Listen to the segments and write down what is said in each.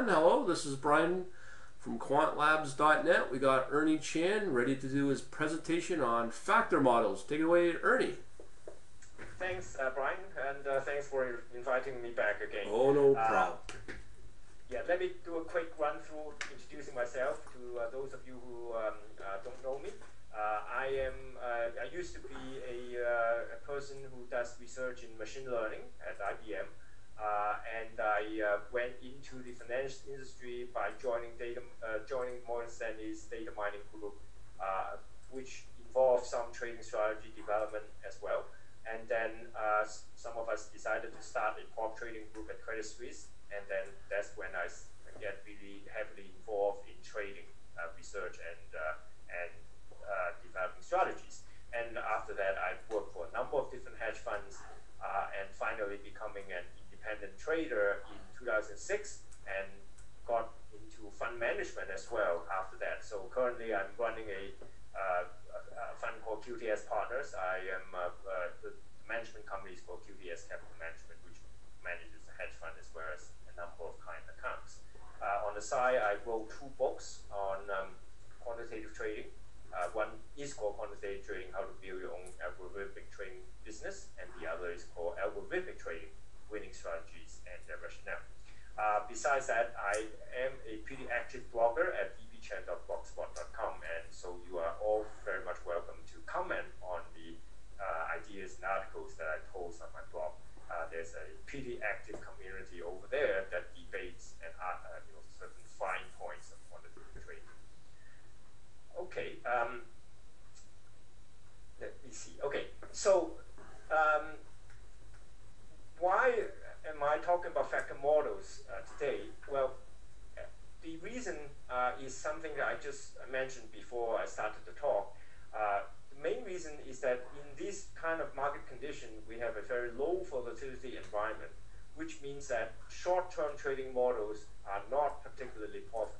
everyone. Hello, this is Brian from quantlabs.net. We got Ernie Chan ready to do his presentation on factor models. Take it away, Ernie. Thanks, Brian, and thanks for inviting me back again. Oh, no problem. Yeah, let me do a quick run through introducing myself to those of you who don't know me. I used to be a person who does research in machine learning at IBM, and I went into the financial industry by joining Morgan Stanley's data mining group, which involved some trading strategy development as well. And then some of us decided to start a prop trading group at Credit Suisse, and then that's when I get really heavily involved in trading research and developing strategies. And after that, I worked for a number of different hedge funds, and finally becoming an independent trader in 2006, and got into fund management as well after that. So currently, I'm running a fund called QTS Partners. I am the management company is called QTS Capital Management, which manages a hedge fund as well as a number of client accounts. On the side, I wrote 2 books on quantitative trading. One is called Quantitative Trading: How to Build Your Own Algorithmic Trading Business, and the other is called Algorithmic Trading: Winning Strategies and Their Rationale. Besides that, I am a pretty active blogger at bbchan.blogspot.com, and so you are all very much welcome to comment on the ideas and articles that I post on my blog. There's a pretty active community over there that debates and certain fine points of quantitative trading. Okay, let me see. Okay, so why am I talking about factor models today? Well, the reason is something that I just mentioned before I started the talk. The main reason is that in this kind of market condition, we have a very low volatility environment, which means that short-term trading models are not particularly profitable.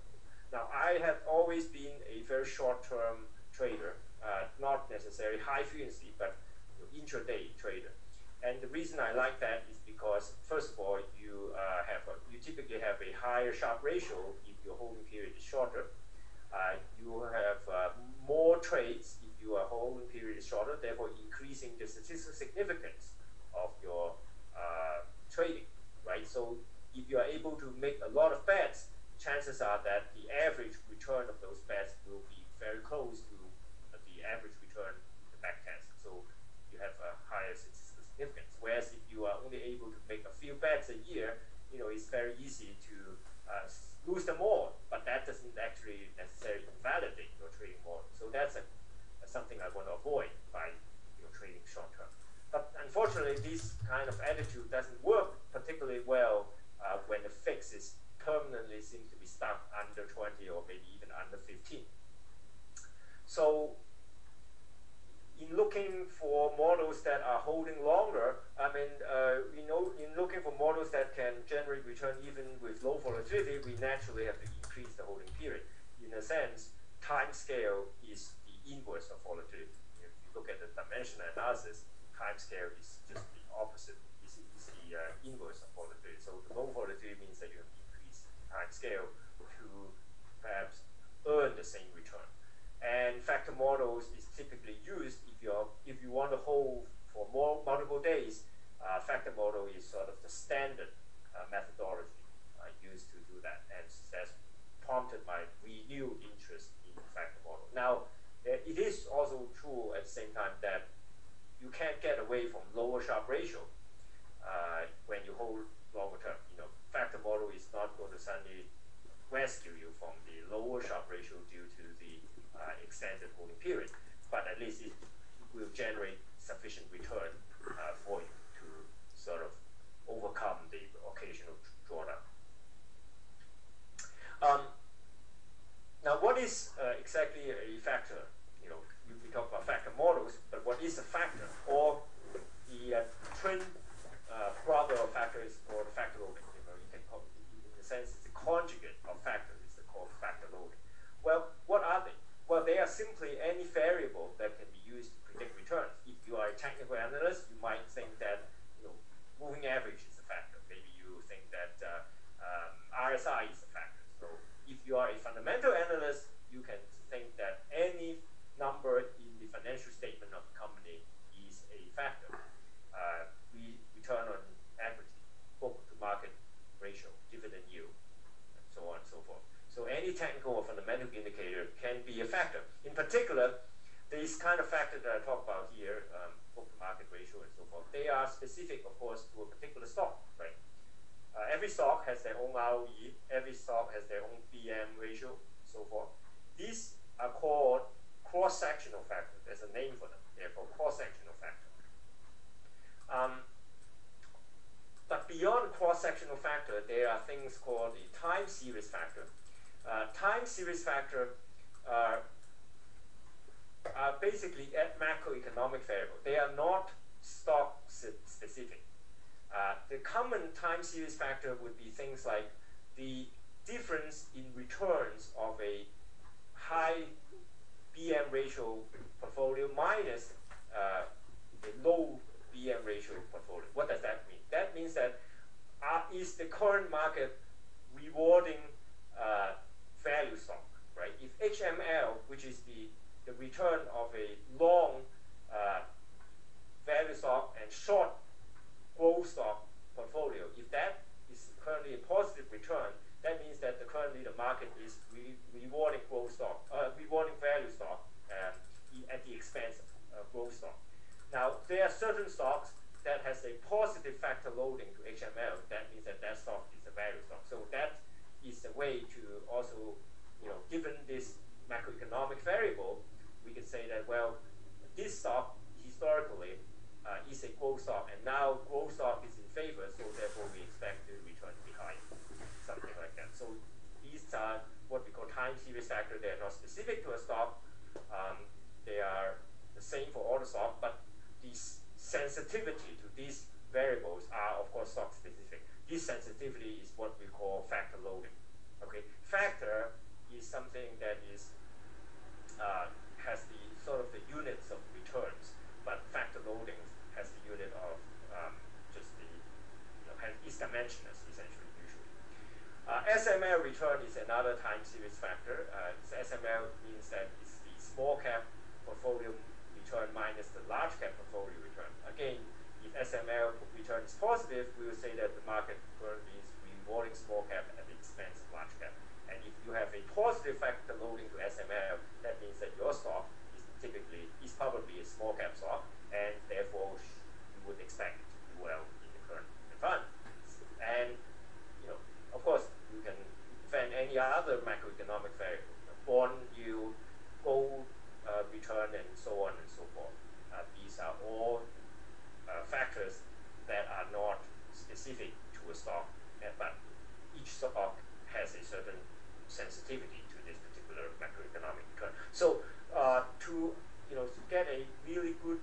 Now, I have always been a very short-term trader, not necessarily high frequency, but intraday trader. And the reason I like that is because, first of all, you typically have a higher Sharpe ratio if your holding period is shorter. You have more trades if your holding period is shorter, therefore increasing the statistical significance of your trading, right? So if you are able to make a lot of bets, chances are that the average return of those bets will be very close to the average return in the backtest. So you have a higher statistical significance. Whereas if you are only able to make a few bets a year, it's very easy to lose them all, but that doesn't actually necessarily invalidate your trading model. So that's something I want to avoid by trading short term. But unfortunately, this kind of attitude doesn't work particularly well when the fix is permanently seems to be stuck under 20 or maybe even under 15. So in looking for models that are holding longer, in looking for models that can generate return even with low volatility, we naturally have to increase the holding period. In a sense, time scale is the inverse of volatility. If you look at the dimensional analysis, time scale is just the opposite, is the inverse of volatility. So the low volatility means that you have to increase time scale to perhaps earn the same return. And factor models is typically used if you want to hold for multiple days. Factor model is sort of the standard methodology used to do that, and that's prompted my renewed interest in factor model. Now, it is also true at the same time that you can't get away from lower Sharpe ratio when you hold longer term. Factor model is not going to suddenly rescue you from the lower Sharpe ratio due to the extended holding period, but at least it will generate sufficient return for you to sort of overcome the occasional drawdown. Now, what is exactly a factor? We talk about factor models, but what is a factor? Or the twin brother of factor is called factor loading. You can call it, in a sense, it's a conjugate of factor. It's called factor loading. Well, what are they? Well, they are simply any variable that can be used to predict returns. If you are a technical analyst, you might think that moving average is a factor. Maybe you think that RSI is a factor. if you are a fundamental analyst, you can think that any number in the financial statement of the company is a factor. Return on equity, book to market ratio, dividend yield, and so on and so forth. So any technical or fundamental indicator can be a factor. In particular, these kind of factors that I talk about here, book to market ratio and so forth, they are specific, of course, to a particular stock, right? Every stock has their own ROE, every stock has their own BM ratio, so forth. These are called cross-sectional factors. There's a name for them. They're called cross-sectional factors. But beyond cross-sectional factor, there are things called the time series factor. Time series factor are basically macroeconomic variable. They are not stock specific. The common time series factor would be things like the difference in returns of a high BM ratio portfolio minus a low BM ratio portfolio. What does that mean? That means that is the current market rewarding value stock, right? If HML, which is the return of a long value stock and short growth stock portfolio, if that is currently a positive return, that means that currently the market is rewarding growth stock, rewarding value stock at the expense of growth stock. Now, there are certain stocks that has a positive factor loading to HML. That means that that stock is a value stock. So that is a way to also, given this macroeconomic variable, we can say that, well, this stock historically is a growth stock, and now growth stock is in favor, so therefore we expect the return to be high, something like that. So these are what we call time series factor. They are not specific to a stock. They are the same for all the stock, but the sensitivity to these variables are, of course, stock specific. This sensitivity is what we call factor loading. Okay, factor is something that is has the sort of the units of returns, but factor loading has the unit of just the is dimensionless essentially usually. SML return is another time series factor. SML means that it's the small cap portfolio return minus the large cap portfolio return. Again, if SML return is positive, we will say that the market currently is rewarding small cap at the expense of large cap. And if you have a positive factor loading to SML, that means that your stock is probably a small cap stock, and therefore you would expect it to do well in the current environment. And of course, you can defend any other macroeconomic variable, bond yield, gold return, and so on and so forth. These are all factors that are not specific to a stock, but each stock has a certain sensitivity to this particular macroeconomic return. So to get a really good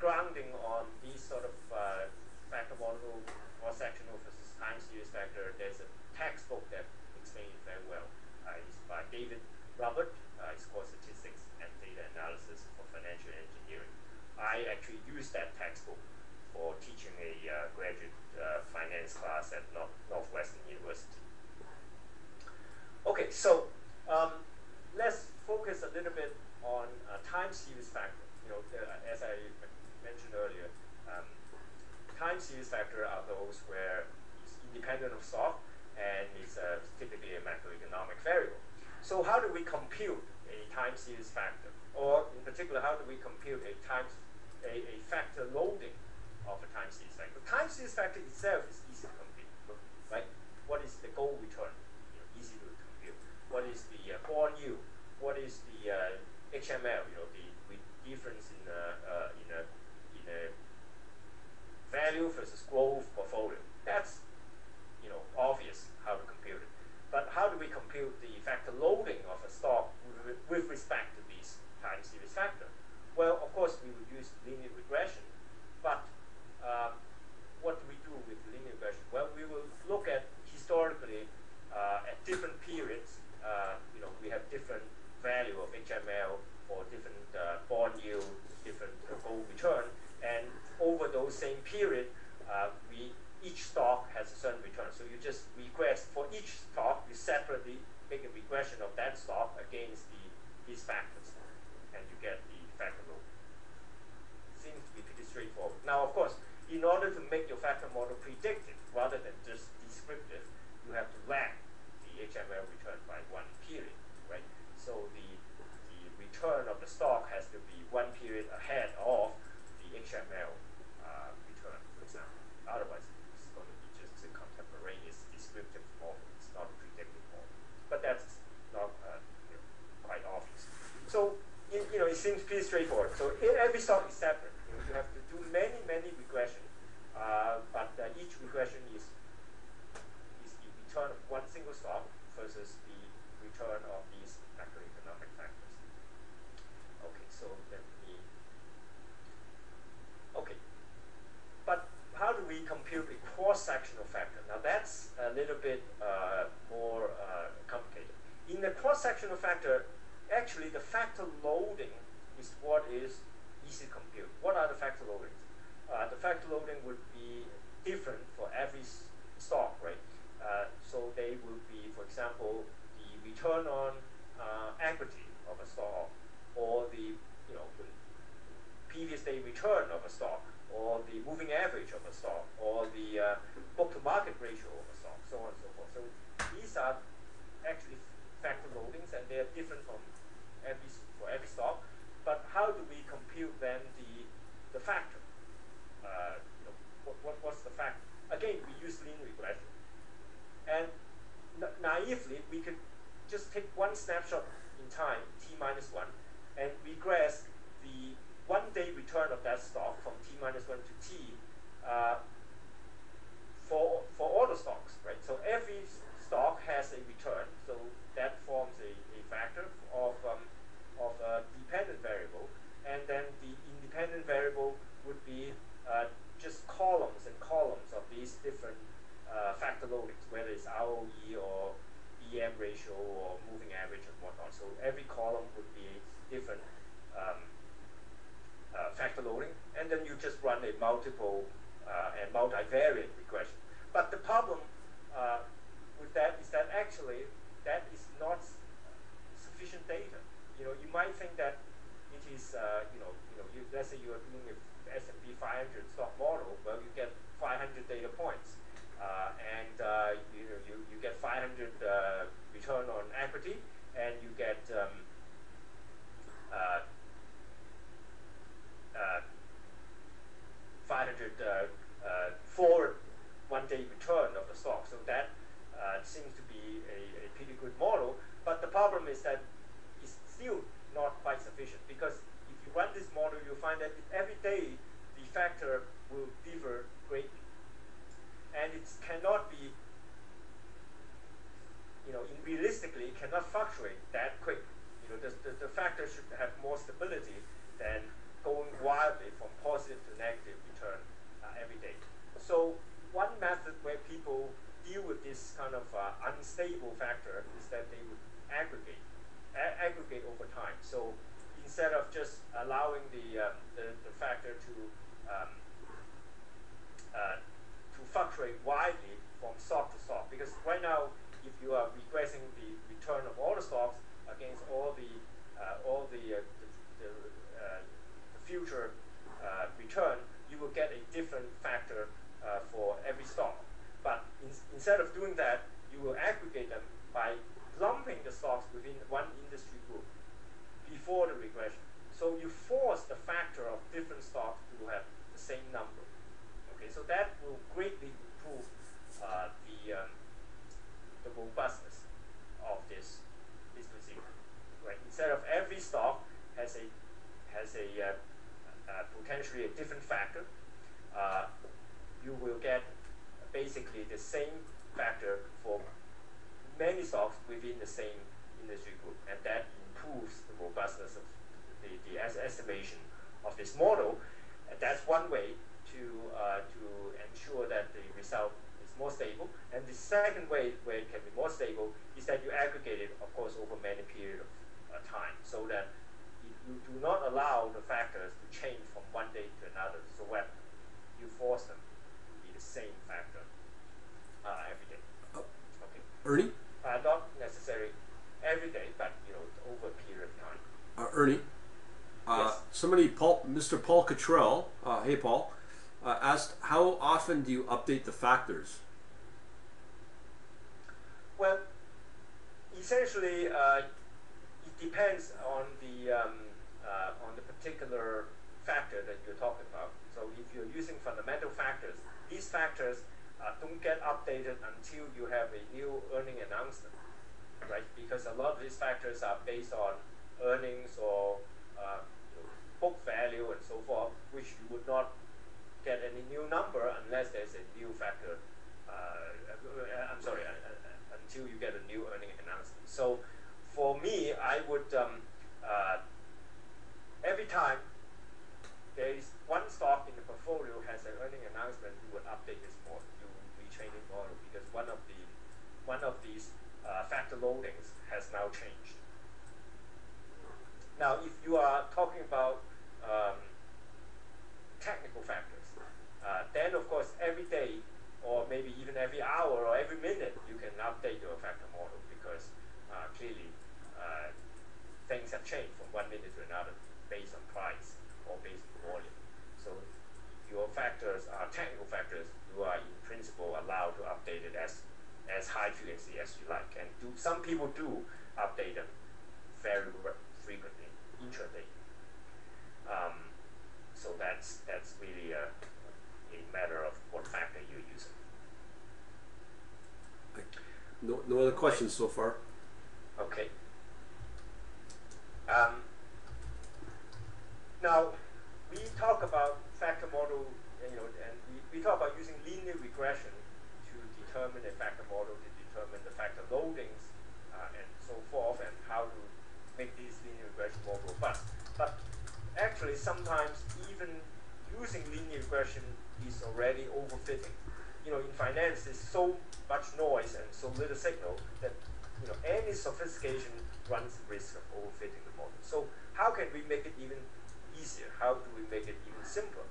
grounding on these sort of factor model, cross-sectional versus time series factor, there's a textbook that explains it very well. It's by David Robert. It's called Statistics and Data Analysis for Financial Engineering. I actually used that textbook for teaching a graduate finance class at Northwestern University. Okay, so let's focus a little bit on time series factor. As I mentioned earlier, time series factor are those where it's independent of stock and it's typically a macroeconomic variable. So how do we compute a time series factor? Or in particular, how do we compute a factor loading of a time series factor? The time series factor itself is easy to compute, right? What is the gold return? Easy to compute. What is the bond yield? What is the HML? The difference in a value versus growth portfolio. That's obvious how to compute it. But how do we compute the factor loading of a stock with respect to these time series factor? Well, of course, we would use linear regression, but what do we do with linear regression? Well, we will look at historically at different periods. We have different value of HML or different bond yield, different gold return, and over those same period, each stock has a certain return. So you just regress for each stock. You separately make a regression predictive rather than just descriptive, you have to lag the HML return by 1 period, right? So the return of the stock has to be 1 period ahead of the HML return, for example. Otherwise, it's going to be just a contemporaneous descriptive model. It's not a predictive model. But that's not quite obvious. So it seems pretty straightforward. So every stock is separate. You have to do many regression, but each regression is the return of one single stock versus the return of these macroeconomic factors. Okay, so let me. Okay, but how do we compute a cross-sectional factor? Now that's a little bit more complicated. In the cross-sectional factor, actually the factor loading is what is easy to compute. What are the factor loadings? The factor loading would be different for every stock, right? So they will be, for example, the return on equity of a stock, or the previous day return of a stock, or the moving average of a stock, or the book-to-market ratio of a stock, so on and so forth. So these are actually factor loadings, and they are different for every stock. But how do we compute then the factor? What's the factor? Again, we use linear regression, and naively we could just take one snapshot in time, t-1, and regress the 1-day return of that stock from t-1 to t for all the stocks, right? So every stock has a return, so that forms a factor of a dependent variable, and then the independent variable would be just columns and columns of these different factor loadings, whether it's ROE or EM ratio or moving average and whatnot. So every column would be a different factor loading, and then you just run a multiple and multivariate regression. But the problem with that is that actually that is not sufficient data. You might think that it is, let's say you are doing a S&P 500 stock model. Well, you get 500 data points, and you get 500 return on equity, and you get 500 forward 1-day return of the stock. So that seems to be a pretty good model. But the problem is that it's still not quite sufficient, because if you run this model, you'll find that every day the factor will differ greatly, and it cannot be, realistically, it cannot fluctuate that quick. The factor should have more stability than going wildly from positive to negative return every day. So one method where people deal with this kind of unstable factor is that they would aggregate over time. So instead of just allowing the factor to fluctuate widely from stock to stock, because right now, if you are regressing the return of all the stocks against all the future return, you will get a different factor for every stock. But instead of doing that, you will aggregate them by lumping the stocks within one industry group before the regression. So you force the factor of different stocks to have the same number. Okay, so that will greatly improve the robustness of this procedure. Right? Instead of every stock has a potentially a different factor, you will get basically the same factor for many stocks within the same industry group, and that improves the robustness of the estimation of this model. And that's one way to ensure that the result is more stable. And the second way where it can be more stable is that you aggregate it, of course, over many periods of time, so that you do not allow the factors to change from one day to another. So when you force them to be the same factor every day. Okay. Ernie? Not necessarily every day, but over a period of time. Ernie? Yes. Somebody, Mr. Paul Cottrell, hey Paul, asked, how often do you update the factors? Well, essentially, it depends on the particular factor that you're talking about. So if you're using fundamental factors, these factors don't get updated until you have a new earning announcement, right? Because a lot of these factors are based on earnings or book value and so forth, which you would not get any new number unless there's a new factor. I'm sorry, until you get a new earning announcement. So for me, I would every time there is one stock in the portfolio has an earning announcement, you would update this model, you retrain the model, because one of these factor loadings has now changed. Now, if you are talking about technical factors, then of course every day or maybe even every hour or every minute you can update your factor model, because clearly things have changed from one minute to another based on price or based on volume. So if your factors are technical factors, you are in principle allowed to update it as high frequency as you like. And some people do update them very frequently, intraday. So that's really a matter of what factor you're using. No other questions so far. Okay. Now, we talk about factor model, and we talk about using linear regression to determine a factor model, to determine the factor loadings, and so forth, and how to make these linear regression more robust. But actually, sometimes even using linear regression is already overfitting. In finance, there's so much noise and so little signal that any sophistication runs the risk of overfitting the model. So how can we make it even easier? How do we make it even simpler?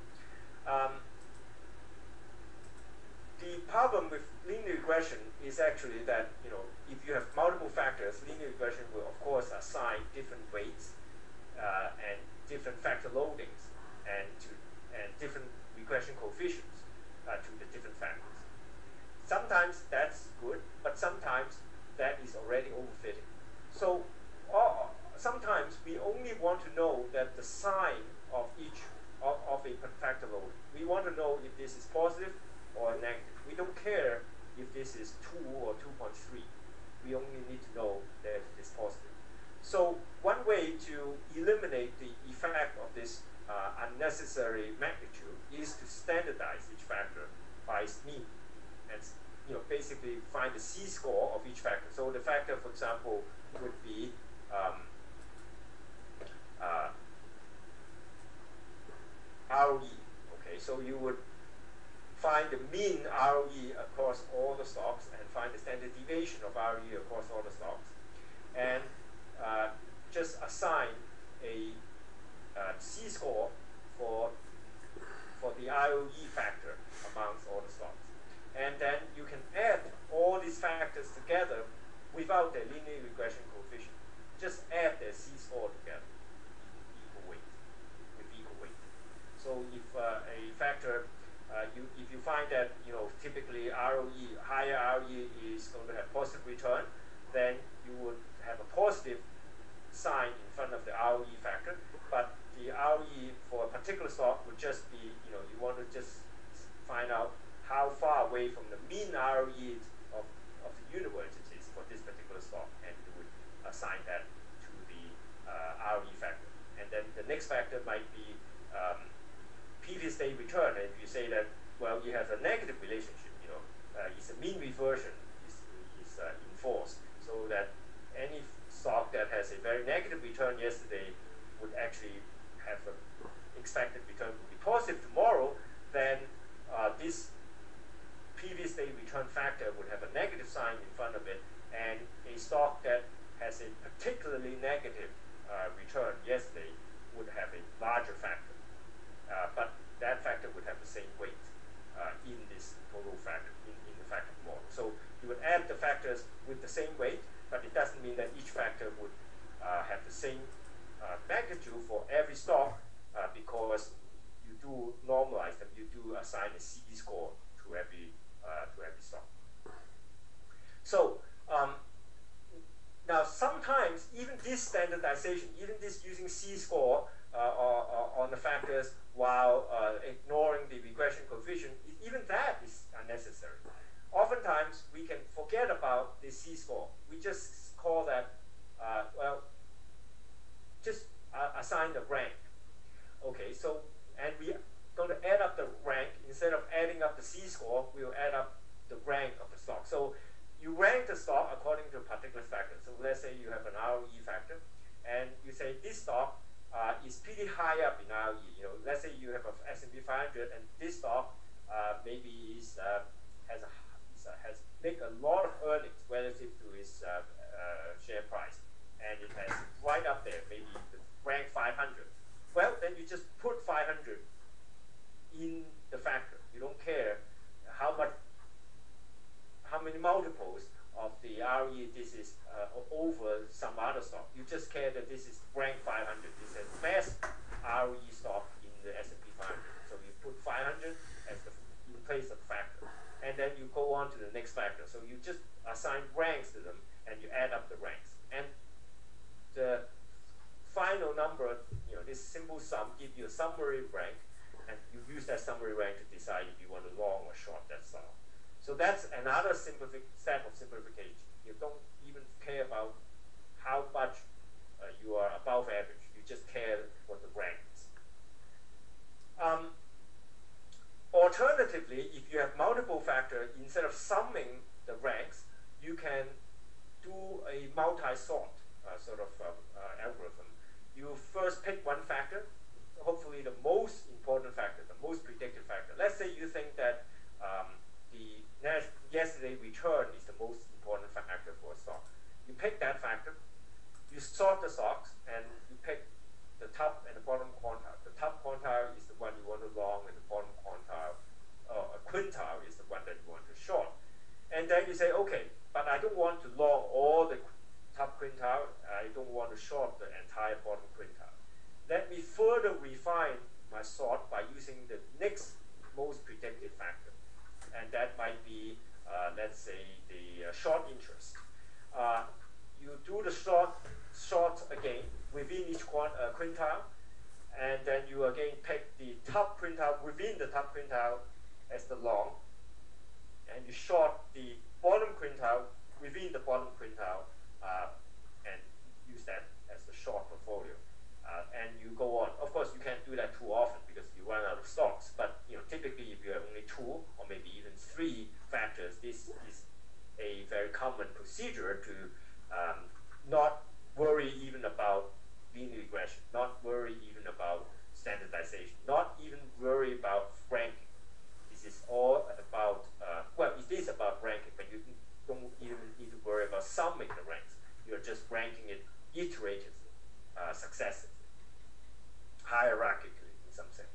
The problem with linear regression is actually that if you have multiple factors, linear regression will of course assign different weights and different factor loadings and different regression coefficients to the different factors. Sometimes that's good, but sometimes that is already overfitting. So sometimes we only want to know that the sign of each of a factor load. We want to know if this is positive or negative. We don't care if this is 2 or 2.3. We only need to know that it is positive. So one way to eliminate the effect of this unnecessary magnitude is to standardize each factor by its mean, and basically find the C-score of each factor. So the factor, for example, would be ROE. Okay, so you would find the mean ROE across all the stocks and find the standard deviation of ROE across all the stocks, and just assign a C-score for the ROE factor amongst all the stocks. And then you can add all these factors together without the linear regression coefficient. Just add their C-score together in equal weight, with equal weight. So if a factor, if you find that typically higher ROE is going to have positive return, then you would have a positive sign in front of the ROE factor, but the ROE for a particular stock would just be, you want to just find out how far away from the mean ROE of the universe it is for this particular stock, and you would assign that to the ROE factor. And then the next factor might be previous day return, and you say that, well, you have a negative relationship, it's a mean reversion is enforced, so that any stock that has a very negative return yesterday would actually have an expected return will be positive tomorrow, then this previous day return factor would have a negative sign in front of it, and a stock that has a particularly negative return yesterday would have a larger factor. But that factor would have the same weight in this total a Z-score to every stock. So now sometimes even this standardization, even this using Z-score on the factors while ignoring the regression coefficient, even that is unnecessary. Oftentimes we can forget about the Z-score. We just call that, well, just assign the rank. Okay, so, and we are going to add up the rank. Instead of adding up the Z-score, we'll add up the rank of the stock. So you rank the stock according to a particular factor. So let's say you have an ROE factor, and you say this stock is pretty high up in ROE. You know, let's say you have a S&P 500, and this stock maybe is has made a lot of earnings relative to its share price, and it has right up there, maybe rank 500. Well, then you just put 500 in the factor. You don't care how many multiples of the ROE this is over some other stock. You just care that this is rank 500. This is the best ROE stock in the S&P 500. So you put 500 as in place of factor. And then you go on to the next factor. So you just assign ranks to them, and you add up the ranks. And the final number, you know, this simple sum gives you a summary rank, and you use that summary rank to decide if you want to long or short that stock. So that's another set of simplification. You don't even care about how much you are above average. You just care what the rank is. Alternatively, if you have multiple factors, instead of summing the ranks, you can do a multi-sort sort of algorithm. You first pick one factor, hopefully the most important factor, the most predictive factor. Let's say you think that the yesterday return is the most important factor for a stock. You pick that factor, you sort the stocks, and you pick the top and the bottom quantile. The top quantile is the one you want to long, and the bottom quantile, a quintile, is the one that you want to short. And then you say, okay, but I don't want to long all the top quintile. I don't want to short the entire bottom quintile. Let me further refine my sort by using the next most predictive factor. And that might be, let's say, the short interest. You do the short again within each quintile, and then you again pick the top quintile within the top quintile as the long, and you short the bottom quintile within the bottom quintile, and use that as the short portfolio. And you go on. Of course, you can't do that too often because you run out of stocks. But you know, typically, if you have only 2 or maybe even 3 factors, this is a very common procedure to not worry even about linear regression, not worry even about standardization, not even worry about ranking. This is all about, well, it is about ranking, but you don't even need to worry about summing the ranks. You're just ranking it iteratively, successively, hierarchically in some sense.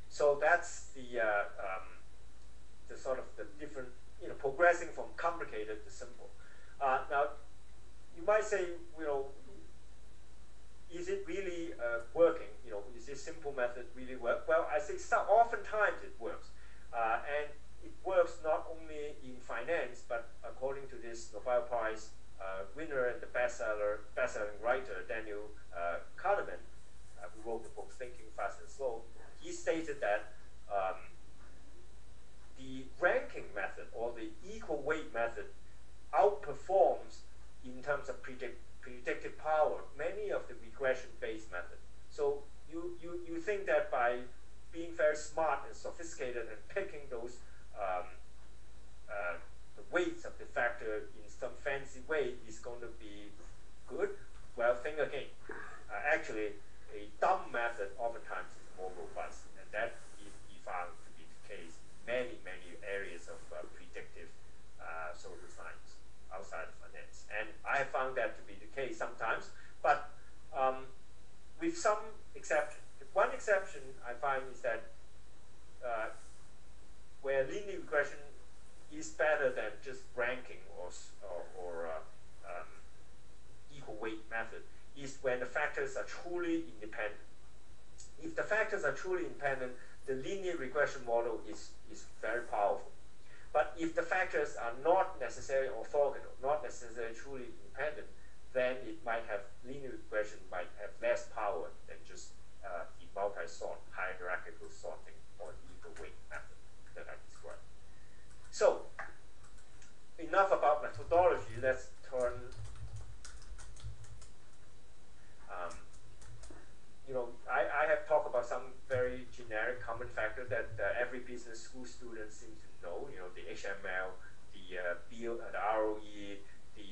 So that's the sort of the different, you know, progressing from complicated to simple. Now, you might say, you know, is it really working? You know, is this simple method really work? Well, I say oftentimes it works, and it works not only in finance, but according to this Nobel Prize winner and the best-selling writer Daniel Kahneman, who wrote the book Thinking Fast and Slow, he stated that the ranking method or the equal weight method outperforms in terms of predictive power many of the regression-based methods. So you think that by being very smart and sophisticated and picking those the weights of the factor in some fancy way is going to be good? Well, think again. Actually, a dumb method oftentimes is more robust, and that he found to be the case in many areas of predictive social science outside of finance. And I have found that to be the case sometimes, but with some exception. One exception I find is that where linear regression is better than just ranking or equal weight method is when the factors are truly independent. If the factors are truly independent, the linear regression model is very powerful. But if the factors are not necessarily orthogonal, not necessarily truly independent, then it might have, linear regression might have less power than just the multi-sort, hierarchical sorting, or the equal weight method that I described. So, enough about methodology. Let's turn, I have talked about some very generic common factor that every business school student seems to know. The HML, the ROE, the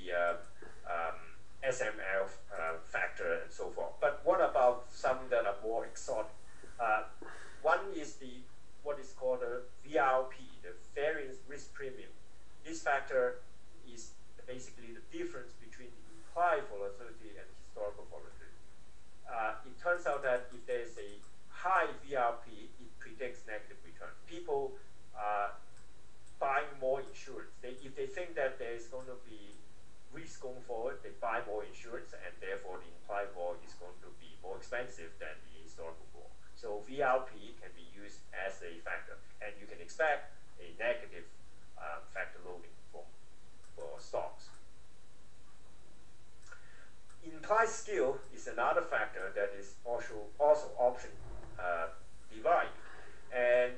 SML factor, and so forth. But what about some that are more exotic? One is what is called a VRP, the variance risk premium. This factor is basically the difference between the implied volatility and historical volatility. It turns out that if there is a high VRP, it predicts negative return. People buying more insurance. If they think that there is going to be risk going forward, they buy more insurance, and therefore the implied vol is going to be more expensive than the historical vol. So VRP can be used as a factor, and you can expect a negative factor loading for stocks. Implied skill is another factor that is also option derived, and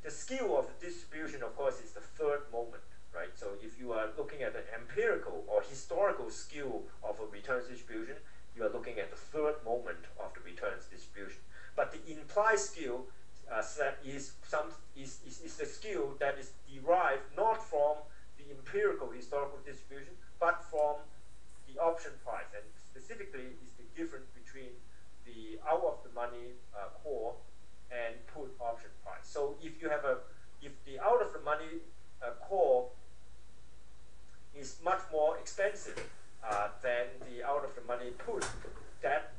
the skill of the distribution, of course, is the third moment, right? So if you are looking at the empirical or historical skill of a returns distribution, you are looking at the third moment of the returns distribution. But the implied skill is the skill that is derived not from the empirical historical distribution, but from the option price, and specifically is the difference between the out-of-the-money call and put option price. So if the out-of-the-money call is much more expensive than the out-of-the-money put, that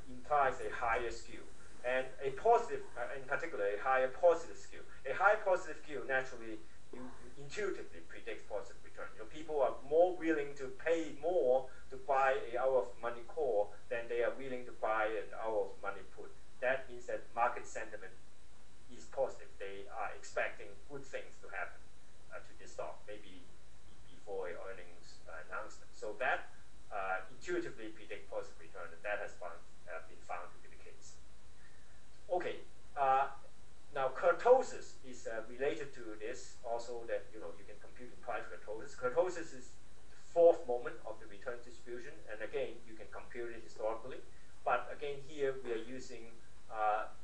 implies a higher skew. And a positive, in particular, a higher positive skew. A high positive skew, naturally, you intuitively predicts positive return. People are more willing to pay more to buy a out-of-money call than they are willing to buy an out-of-money put. That means that market sentiment is positive. They are expecting good things to happen to this stock, maybe before an earnings announcement. So that intuitively predicts positive return, and that has been found to be the case. Okay, now kurtosis is related to this also, that you can compute implied kurtosis. Kurtosis is the fourth moment of the return distribution, and again you can compute it historically. But again, here we are using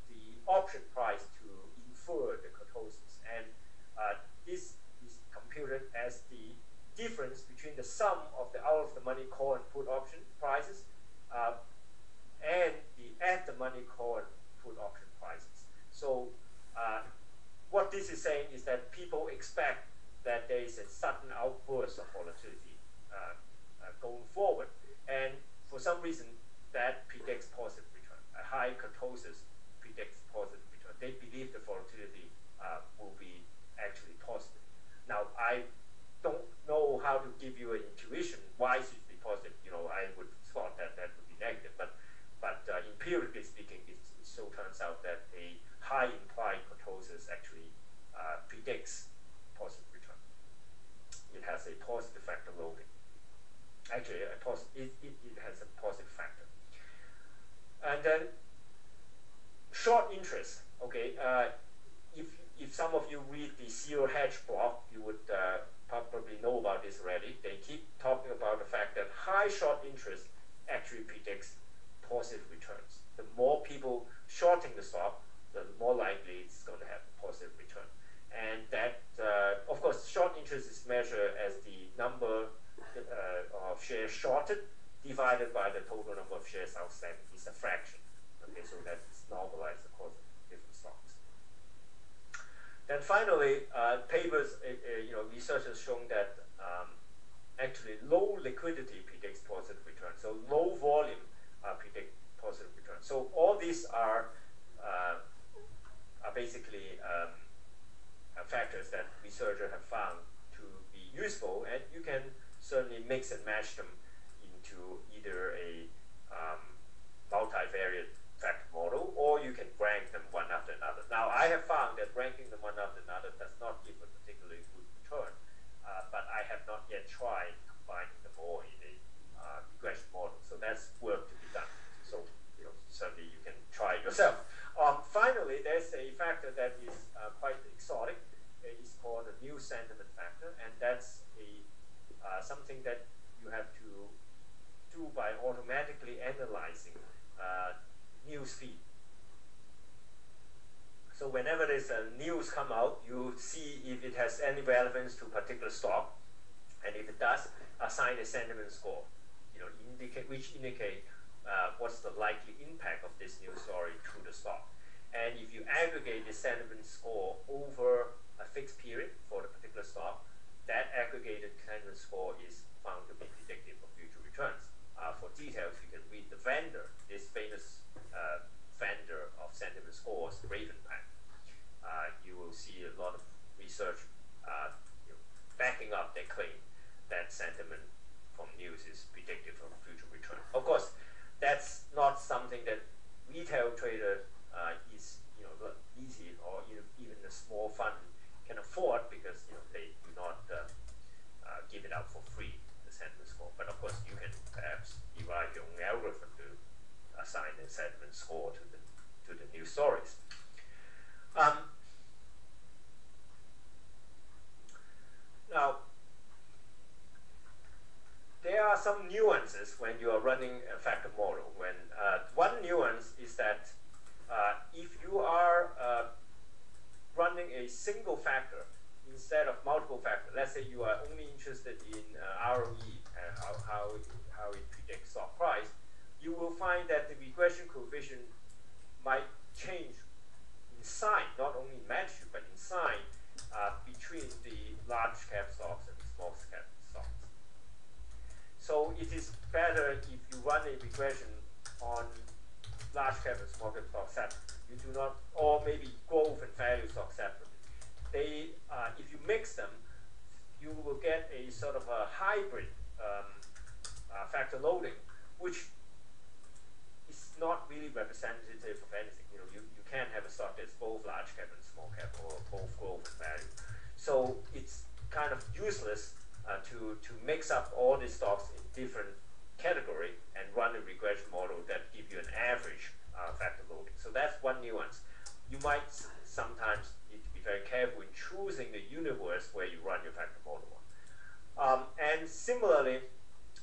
the option price to infer the kurtosis, and this is computed as the difference between the sum of the out-of-the-money call and put option prices and the at-the-money call and put option prices. So what this is saying is that people expect that there is a sudden outburst of volatility going forward, and for some reason that predicts positive return. A high kurtosis predicts positive return. They believe the volatility will be actually positive. Now, I don't know how to give you an intuition why it should be positive. I would thought that would be negative, but empirically speaking, it so turns out that a high implied kurtosis actually predicts positive return. It has a positive factor loading. Actually, it has a positive factor. And then short interest. Okay, if some of you read the Zero Hedge blog, you would probably know about this already. They keep talking about the fact that high short interest actually predicts positive returns. The more people shorting the stock, the more likely it's going to have a positive return. And that, of course, short interest is measured as the number of shares shorted divided by the total number of shares outstanding. It's a fraction. Okay, so that is normalized across different stocks. Then finally, papers, research has shown that actually low liquidity predicts positive return. So low volume predict positive return. So all these are basically factors that researchers have found to be useful, and you can certainly mix and match them into either a multivariate factor model rank them one after another. Now, I have found that ranking them one after another does not give a particularly good return, but I have not yet tried combining them all in a regression model. So that's work to be done. So certainly you can try it yourself. Finally, there's a factor that is quite exotic. It's called the news sentiment factor, and that's something that you have to do by automatically analyzing news feed. So whenever there's a news come out, you see if it has any relevance to a particular stock, and if it does, assign a sentiment score, which indicate what's the likely impact of this news story to the stock. And if you aggregate the sentiment score over a fixed period for the particular stock, that aggregated sentiment score is found to be predictive of future returns. For details, you can read the vendor, this famous vendor of sentiment scores, Ravenpack. You will see a lot of research backing up their claim that sentiment from news is predictive of future return. Of course, that's not something that retail trader is easy, or even a small fund can afford, because they do not give it out for free, the sentiment score. But of course, you can perhaps derive your own algorithm to assign the sentiment score to the news stories. Now, there are some nuances when you are running a factor model. One nuance is that if you are running a single factor instead of multiple factors, let's say you are only interested in ROE, how it predicts stock price, you will find that the regression coefficient might change in sign, not only in magnitude, but in sign between the large cap stocks and the small cap stocks. So it is better if you run a regression on large cap and small cap stocks separately. You do not, or maybe growth and value stocks separately. If you mix them, you will get a sort of a hybrid factor loading, which is not really representative of anything. You can't have a stock that's both large cap and small cap, or both growth and value. So it's kind of useless to mix up all these stocks in different category and run a regression model that give you an average factor loading. So that's one nuance. You might sometimes need to be very careful in choosing the universe where you run your factor model on. And similarly,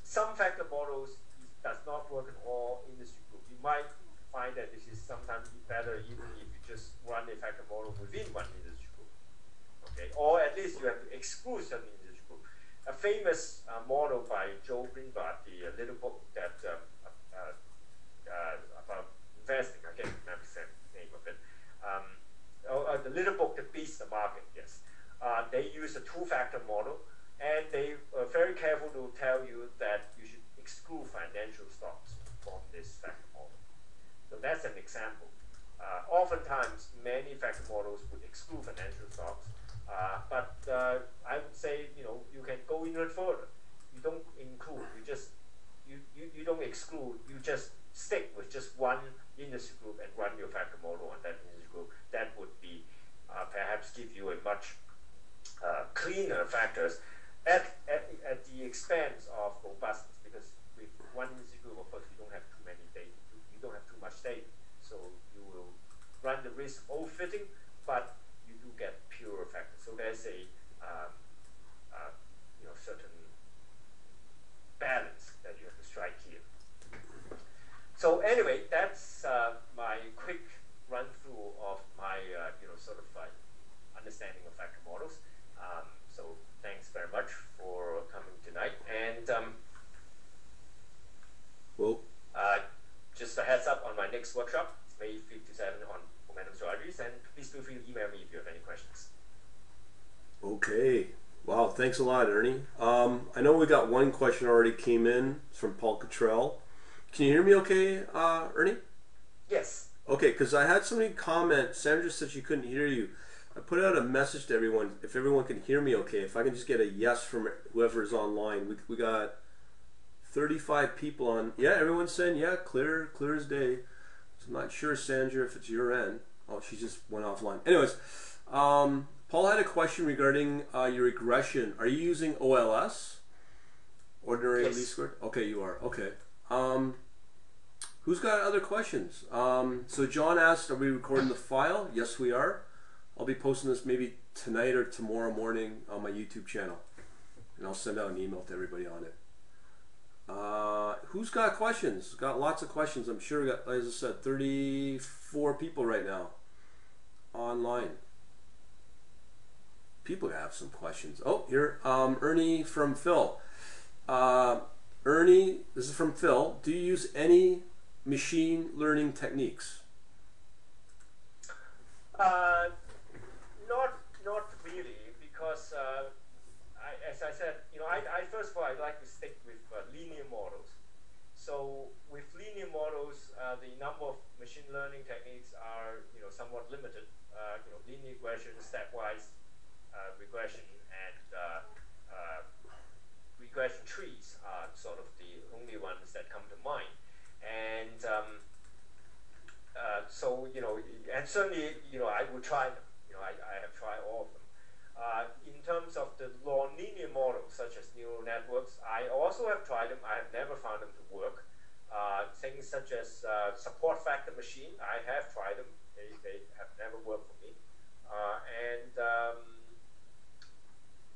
some factor models does not work in all industry groups. You might find that this is sometimes better even if you just run a factor model within one industry group. Okay, or at least you have to exclude certain industry group. A famous model by Joe Greenblatt, the little book that about investing, I can't remember the name of it. The little book that beats the market, yes. They use a two-factor model, and they are very careful to tell you that you should exclude financial stocks from this factor model. So that's an example. Oftentimes, many factor models would exclude financial stocks, but I would say you can go even further. You don't include. You don't exclude. You just stick with just one industry group and run your factor model on that industry group. That would be perhaps give you a much cleaner factors at the expense of robustness, because with one industry group, of course, you don't have too many data. You don't have too much data, so you will run the risk of overfitting, but you do get pure factors. So there's a certain balance that you have to strike here. So anyway, that's my quick run through of my sort of understanding of factor models. So thanks very much for coming tonight. And just a heads up on my next workshop, it's May 5th to 7th on momentum strategies, and please feel free to email me if you have any questions. Okay. Wow, thanks a lot, Ernie. I know we got one question already came in. It's from Paul Cottrell. Can you hear me okay, Ernie? Yes. Okay, because I had somebody comment. Sandra said she couldn't hear you. I put out a message to everyone, if everyone can hear me okay, if I can just get a yes from whoever's online. We got 35 people on. Yeah, everyone's saying, yeah, clear as day. There's I'm not sure, Sandra, if it's your end. Oh, she just went offline. Anyways, Paul had a question regarding your regression. Are you using OLS? Ordinary Yes. least squared? Okay, you are. Okay. Who's got other questions? So John asked, are we recording the file? Yes, we are. I'll be posting this maybe tonight or tomorrow morning on my YouTube channel. And I'll send out an email to everybody on it. Who's got questions? Got lots of questions. I'm sure we got, as I said, 34 people right now online. People have some questions. Oh, here, Ernie from Phil. Ernie, this is from Phil. Do you use any machine learning techniques? Not really, because as I said, I first of all, I like to stick with linear models. So with linear models, the number of machine learning techniques are somewhat limited. Linear regression, stepwise regression, and regression trees are sort of the only ones that come to mind. And so and certainly I would try them. I have tried all of them. In terms of the non-linear models, such as neural networks, I also have tried them. I have never found them to work. Things such as support factor machine, I have tried them. They have never worked for me.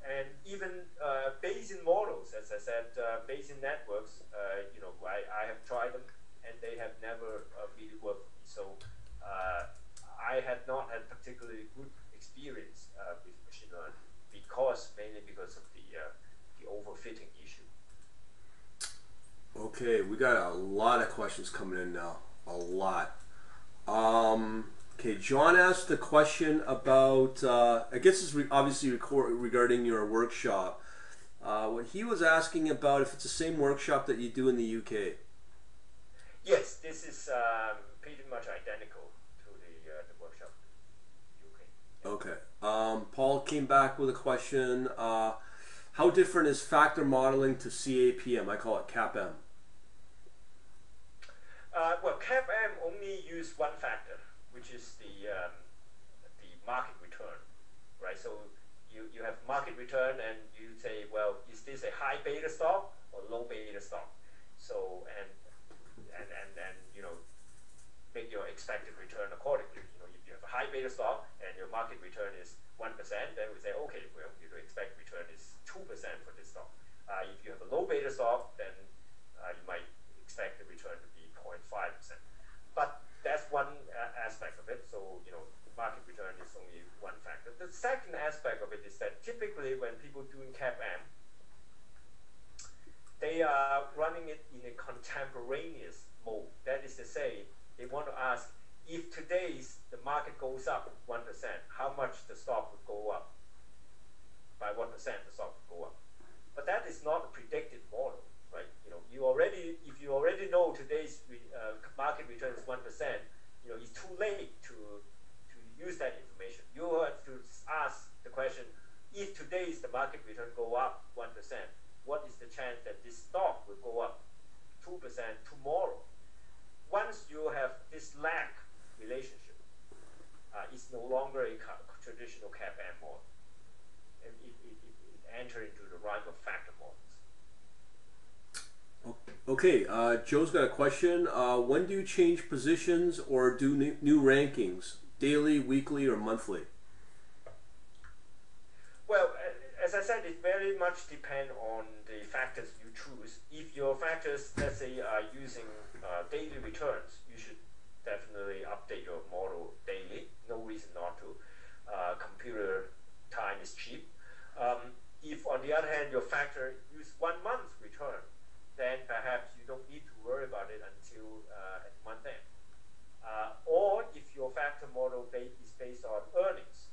And even Bayesian models, as I said, Bayesian networks, I have tried them, and they have never really worked for me. So I had not had particularly good experience with machine learning, mainly because of the overfitting issue. Okay, we got a lot of questions coming in now. A lot. Okay, John asked a question about, I guess it's obviously regarding your workshop. What he was asking about if it's the same workshop that you do in the UK. Yes, this is pretty much identical to the workshop in the UK. Yeah. Okay. Paul came back with a question. How different is factor modeling to CAPM? I call it CAPM. Well, CAPM only use one factor, which is the market return, right? So you have market return, and you say, well, is this a high beta stock or low beta stock? So and make your expected return accordingly. If you have a high beta stock and your market return is 1%, then we say, okay, well, your expected return is 2% for this stock. If you have a low beta stock, then you might expect the return to be 0.5%. But that's one aspect of it. So market return is only one factor. The second aspect of it is that typically when people doing CAPM, they are running it in a contemporaneous mode. That is to say, they want to ask, if today's the market goes up 1%, how much the stock would go up? By what percent the stock would go up? But that is not a predicted model, right? If you already know today's market return is 1%, it's too late to use that information. You have to ask the question: if today's the market return go up 1%, what is the chance that this stock will go up 2% tomorrow? Once you have this lag relationship, it's no longer a traditional CAPM model. And it enters into the realm of factor models. Okay, Joe's got a question. When do you change positions or do new rankings? Daily, weekly, or monthly? Well, as I said, it very much depends on the factors you choose. If your factors, let's say, are using daily returns, you should definitely update your model daily. No reason not to. Computer time is cheap. If, on the other hand, your factor use 1 month return, then perhaps you don't need to worry about it until at month end. Or if your factor model is based on earnings,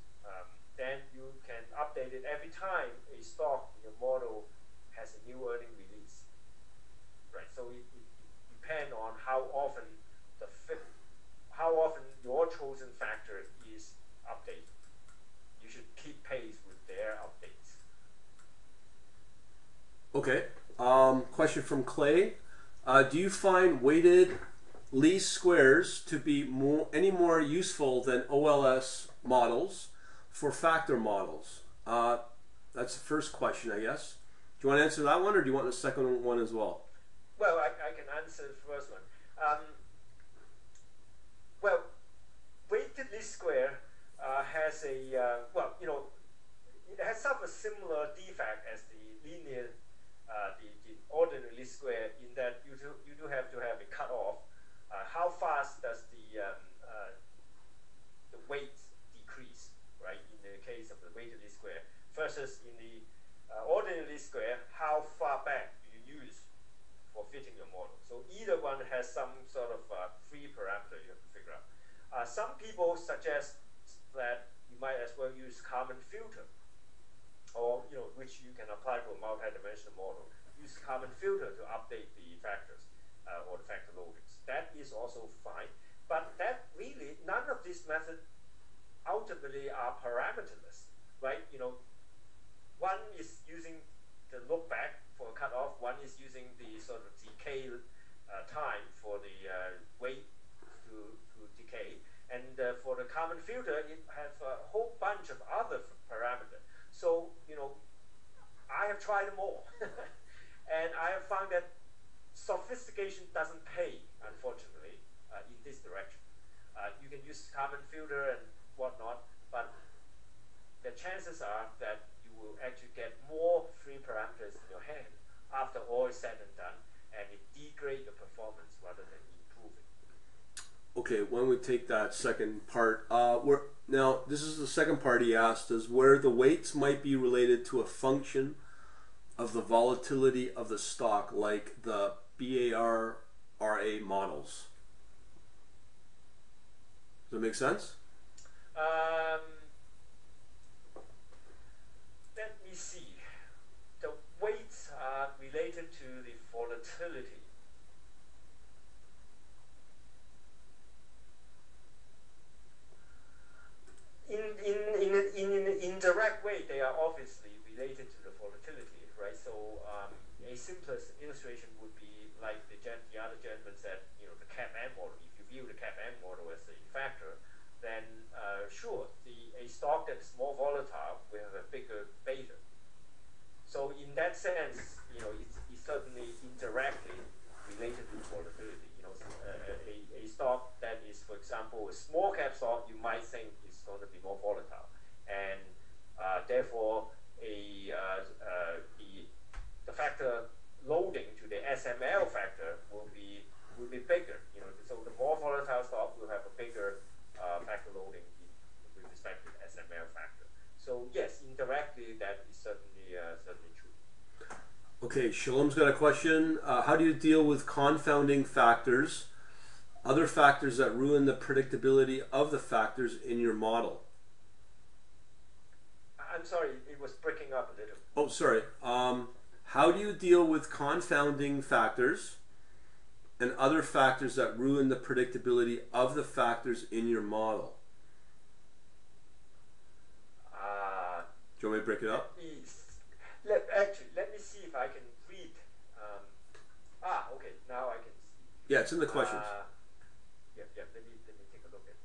then you can update it every time a stock in your model has a new earning release. Right. So it depends on how often your chosen factor is updated. You should keep pace with their updates. Okay. Question from Clay. Do you find weighted least squares to be any more useful than OLS models for factor models? That's the first question, I guess. Do you want to answer that one, or do you want the second one as well? Well, I can answer the first one. Well, weighted least square has a, well, you know, it has some similar defect as the linear, the ordinary least square, in that you do have to have a cutoff. How fast does the weight decrease, right, in the case of the weighted least square, versus in the ordinary least square, how far back do you use for fitting your model? So either one has some sort of free parameter you have to figure out. Some people suggest that you might as well use Kalman filter, or which you can apply to a multi-dimensional model. Use Kalman filter to update the factors or the factor loadings. That is also fine, but that really, none of these methods ultimately are parameterless, right? One is using the look back for a cutoff. One is using the sort of decay time for the weight to decay. And for the Kalman filter, it has a whole bunch of other parameters. So, I have tried them all. And I have found that sophistication doesn't pay, unfortunately, in this direction. You can use Kalman filter and whatnot, but the chances are that you will actually get more free parameters in your hand after all is said and done, and it degrades the performance rather than improve it. Okay, when we take that second part, now this is the second part he asked, is where the weights might be related to a function of the volatility of the stock, like the BAR-RA models. Does that make sense? Let me see. The weights are related to the volatility. In an indirect way, they are obviously related to the volatility, right? So a simplest illustration would be like the other gentleman said, the CAP-M model. If you view the CAP-M model as a factor, then sure, a stock that is more volatile will have a bigger beta. So in that sense, it's certainly indirectly related to volatility. A stock that is, for example, a small cap stock, you might think is going to be more volatile, and therefore the factor loading to the SML factor will be bigger. So the more volatile stock will have a bigger factor loading with respect to the SML factor. So yes, indirectly that is certainly true. Okay, Shalom's got a question. How do you deal with confounding factors, other factors that ruin the predictability of the factors in your model? I'm sorry, it was breaking up a little. Oh, sorry. How do you deal with confounding factors and other factors that ruin the predictability of the factors in your model? Do you want me to break it up? Let me see if I can read. Okay, now I can see. Yeah, it's in the questions. Let me take a look at it.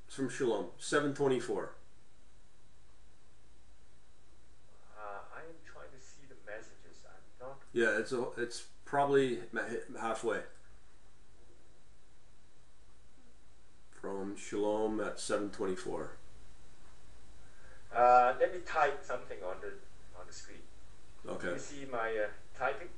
It's from Shalom, 724. I am trying to see the messages. I'm not. Yeah, it's probably halfway. From Shalom at 724. Let me type something on the screen. Okay. Can you see my typing?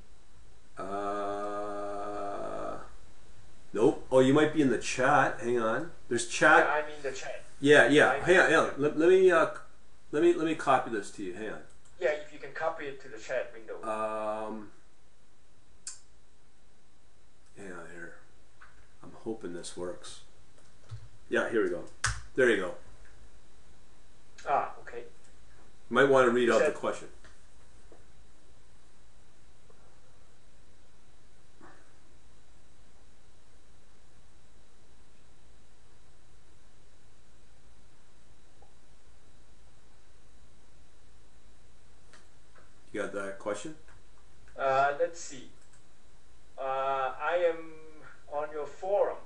Nope. Oh, you might be in the chat. Hang on. There's chat. Yeah, I'm in the chat. Yeah. Hang on. Let me copy this to you. Hang on. Yeah, if you can copy it to the chat window. Hang on here. I'm hoping this works. Yeah, here we go. There you go. Okay. You might want to read out the question. You got that question? Let's see. I am on your your forum,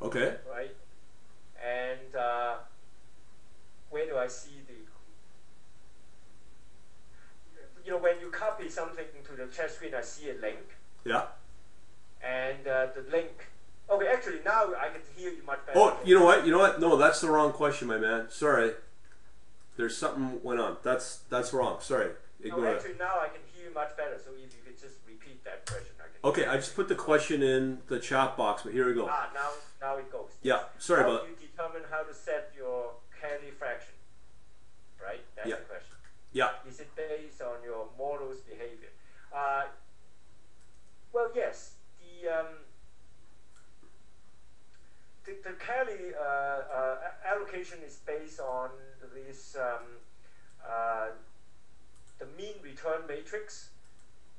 Okay. right? And where do I see the, when you copy something to the chat screen, I see a link. Yeah. And the link, okay, actually now I can hear you much better. Oh, you know what? No, that's the wrong question, my man. Sorry. There's something went on. That's wrong. Sorry. Ignore it. Actually now I can hear you much better, so if you could just repeat that question, I can. Okay, I just put the question in the chat box, but here we go. Now it goes. Yeah, sorry about How do you determine how to set your Cali fraction? Right? That's the question. Yeah. Is it based on your model's behavior? Well, yes. The Cali allocation is based on this the mean return matrix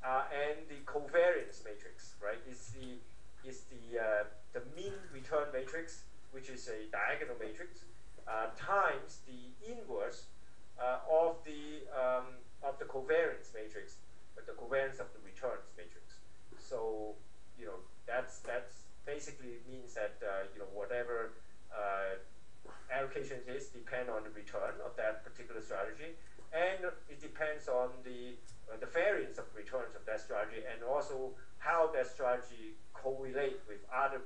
and the covariance matrix, right? It's the mean return matrix, which is a diagonal matrix, times the inverse of the covariance matrix, but the covariance of the returns matrix. So that's basically means that whatever allocation is depend on the return of that particular strategy, and it depends on the variance of returns of that strategy, and also how that strategy correlate with other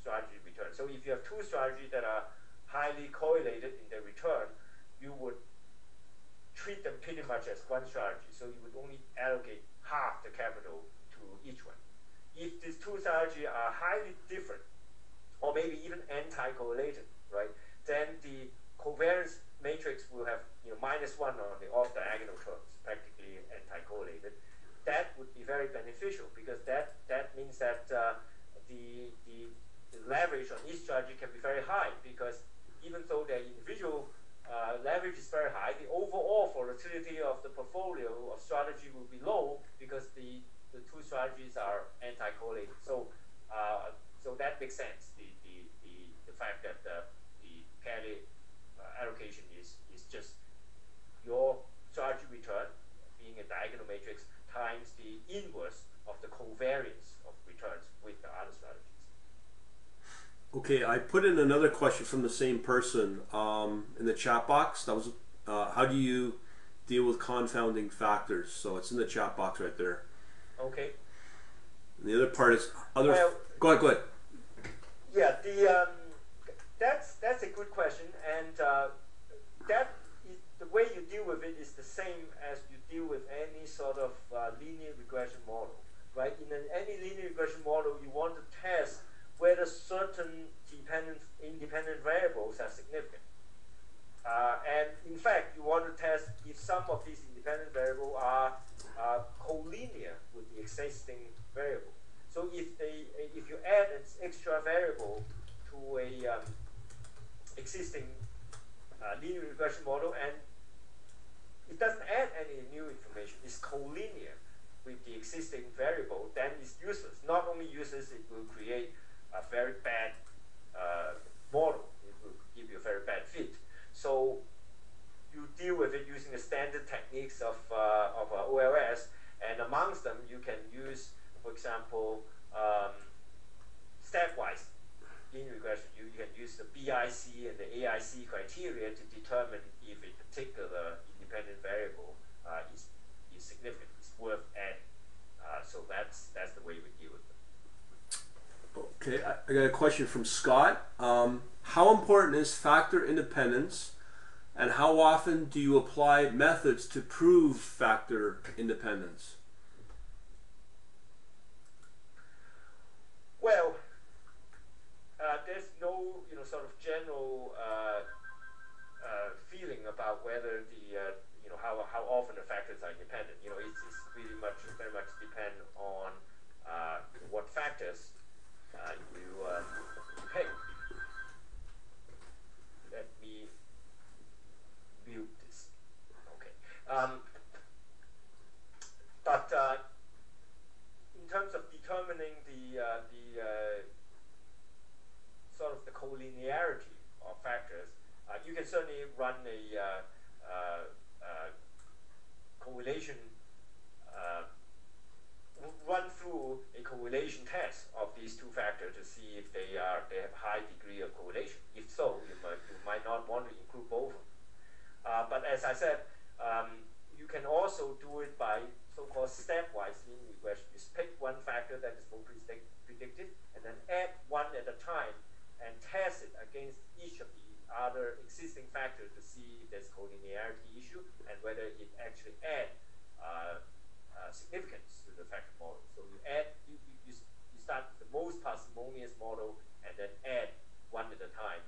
strategy returns. So if you have two strategies that are highly correlated in their return, you would treat them pretty much as one strategy. So you would only allocate half the capital to each one. If these two strategies are highly different, or maybe even anti-correlated, right, then the covariance matrix will have -1 on the off diagonal terms, practically anti-correlated. That would be very beneficial, because that means that the leverage on each strategy can be very high, because even though their individual leverage is very high, the overall volatility of the portfolio of strategy will be low, because the two strategies are anti-correlated. So that makes sense. The fact that the Cali allocation is just your strategy return being a diagonal matrix times the inverse of the covariance of returns with the other strategies. Okay, I put in another question from the same person in the chat box. That was how do you deal with confounding factors? So it's in the chat box right there. Okay. And the other part is other. Well, go ahead. Yeah, that's a good question, and the way you deal with it is the same as you deal with any sort of linear regression model, right? In any linear regression model, you want to test whether certain independent variables are significant. And in fact, you want to test if some of these independent variables are collinear with the existing variable. So if you add an extra variable to a existing linear regression model, and it doesn't add any new information, it's collinear with the existing variable, then it's useless. Not only useless, it will create a very bad model. It will give you a very bad fit. So you deal with it using the standard techniques of OLS, and amongst them you can use, for example, stepwise linear regression. You can use the BIC and the AIC criteria to determine if a particular independent variable is significant, is worth adding. So that's the way we deal with it. Okay, I got a question from Scott. How important is factor independence, and how often do you apply methods to prove factor independence? Well, there's no sort of general feeling about whether the how often the factors are independent. It's really very much depend on what factors you pick. Let me mute this. Okay. But in terms of determining the sort of the collinearity of factors, you can certainly run a correlation, run through a correlation test of the these two factors to see if they have high degree of correlation. If so, you might not want to include both of them. But as I said, you can also do it by so-called stepwise linear regression. You pick one factor that is more predictive, and then add one at a time and test it against each of the other existing factors to see if there's collinearity issue and whether it actually adds significance to the factor model. So you start with the most parsimonious model and then add one at a time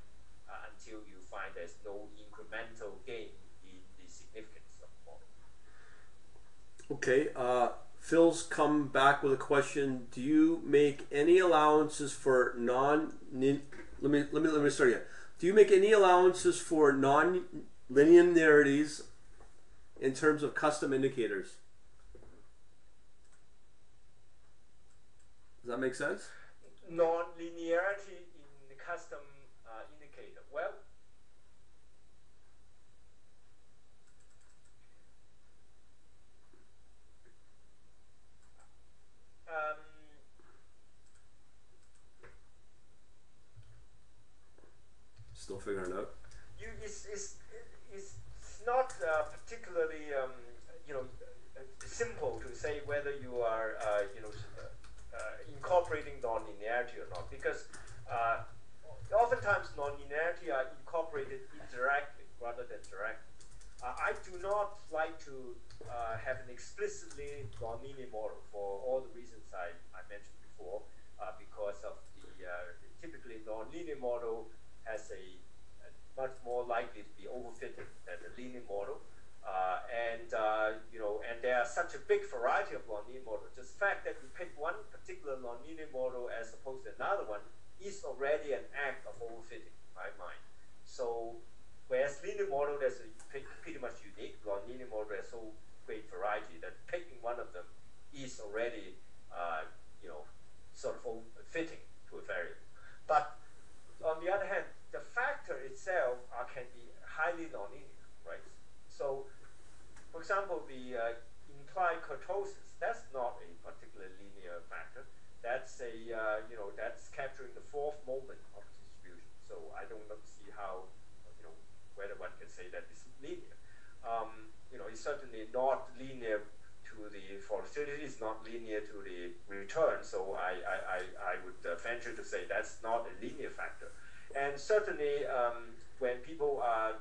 until you find there's no incremental gain in the significance of the model. Okay, Phil's come back with a question. Do you make any allowances for let me start again. Do you make any allowances for non-linearities in terms of custom indicators? Does that make sense? Non-linearity in the custom indicator. Well, still figuring it out. It's not particularly simple to say whether you are incorporating non-linearity or not, because oftentimes non-linearity are incorporated indirectly rather than directly. I do not like to have an explicitly non-linear model for all the reasons I mentioned before, because of the typically non-linear model has a much more likely to be overfitted than the linear model. And there are such a big variety of nonlinear models. Just the fact that you pick one particular nonlinear model as opposed to another one is already an act of overfitting in my mind. So, whereas linear model that's pretty much unique, nonlinear model has so great variety that picking one of them is already, sort of overfitting to a variable. But on the other hand, the factor itself can be highly nonlinear, right? So, for example, the implied kurtosis, that's not a particularly linear factor. That's that's capturing the fourth moment of the distribution. So I don't see how, whether one can say that it's linear. It's certainly not linear to the volatility. It's not linear to the return. So I would venture to say that's not a linear factor. And certainly, when people are,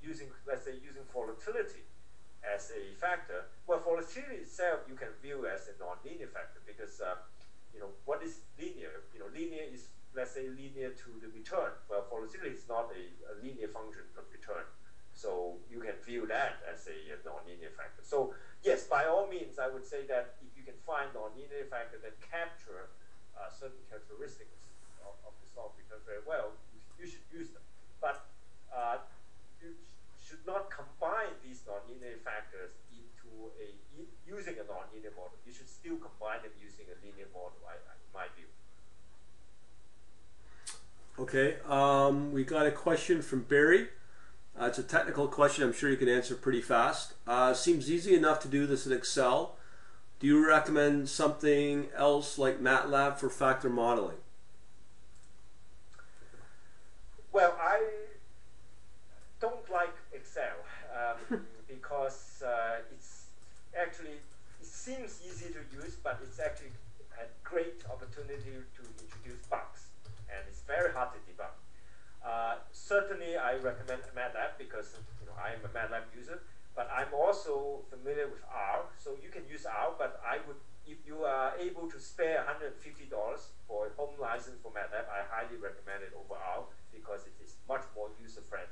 using volatility as a factor, well, volatility itself you can view as a non-linear factor because, what is linear? Linear is, let's say, linear to the return. Well, volatility is not a linear function of return. So you can view that as a non-linear factor. So yes, by all means, I would say that if you can find non-linear factors that capture certain characteristics of the solved return very well, you should use them. But you should not combine these nonlinear factors into using a nonlinear model. You should still combine them using a linear model, in my view. Okay, we got a question from Barry. It's a technical question. I'm sure you can answer pretty fast. Seems easy enough to do this in Excel. Do you recommend something else like MATLAB for factor modeling? Well, I don't like Excel because it seems easy to use, but it's actually a great opportunity to introduce bugs, and it's very hard to debug. Certainly, I recommend MATLAB because I am a MATLAB user, but I'm also familiar with R, so you can use R. But I would, if you are able to spare $150 for a home license for MATLAB, I highly recommend it over R because it is much more user-friendly.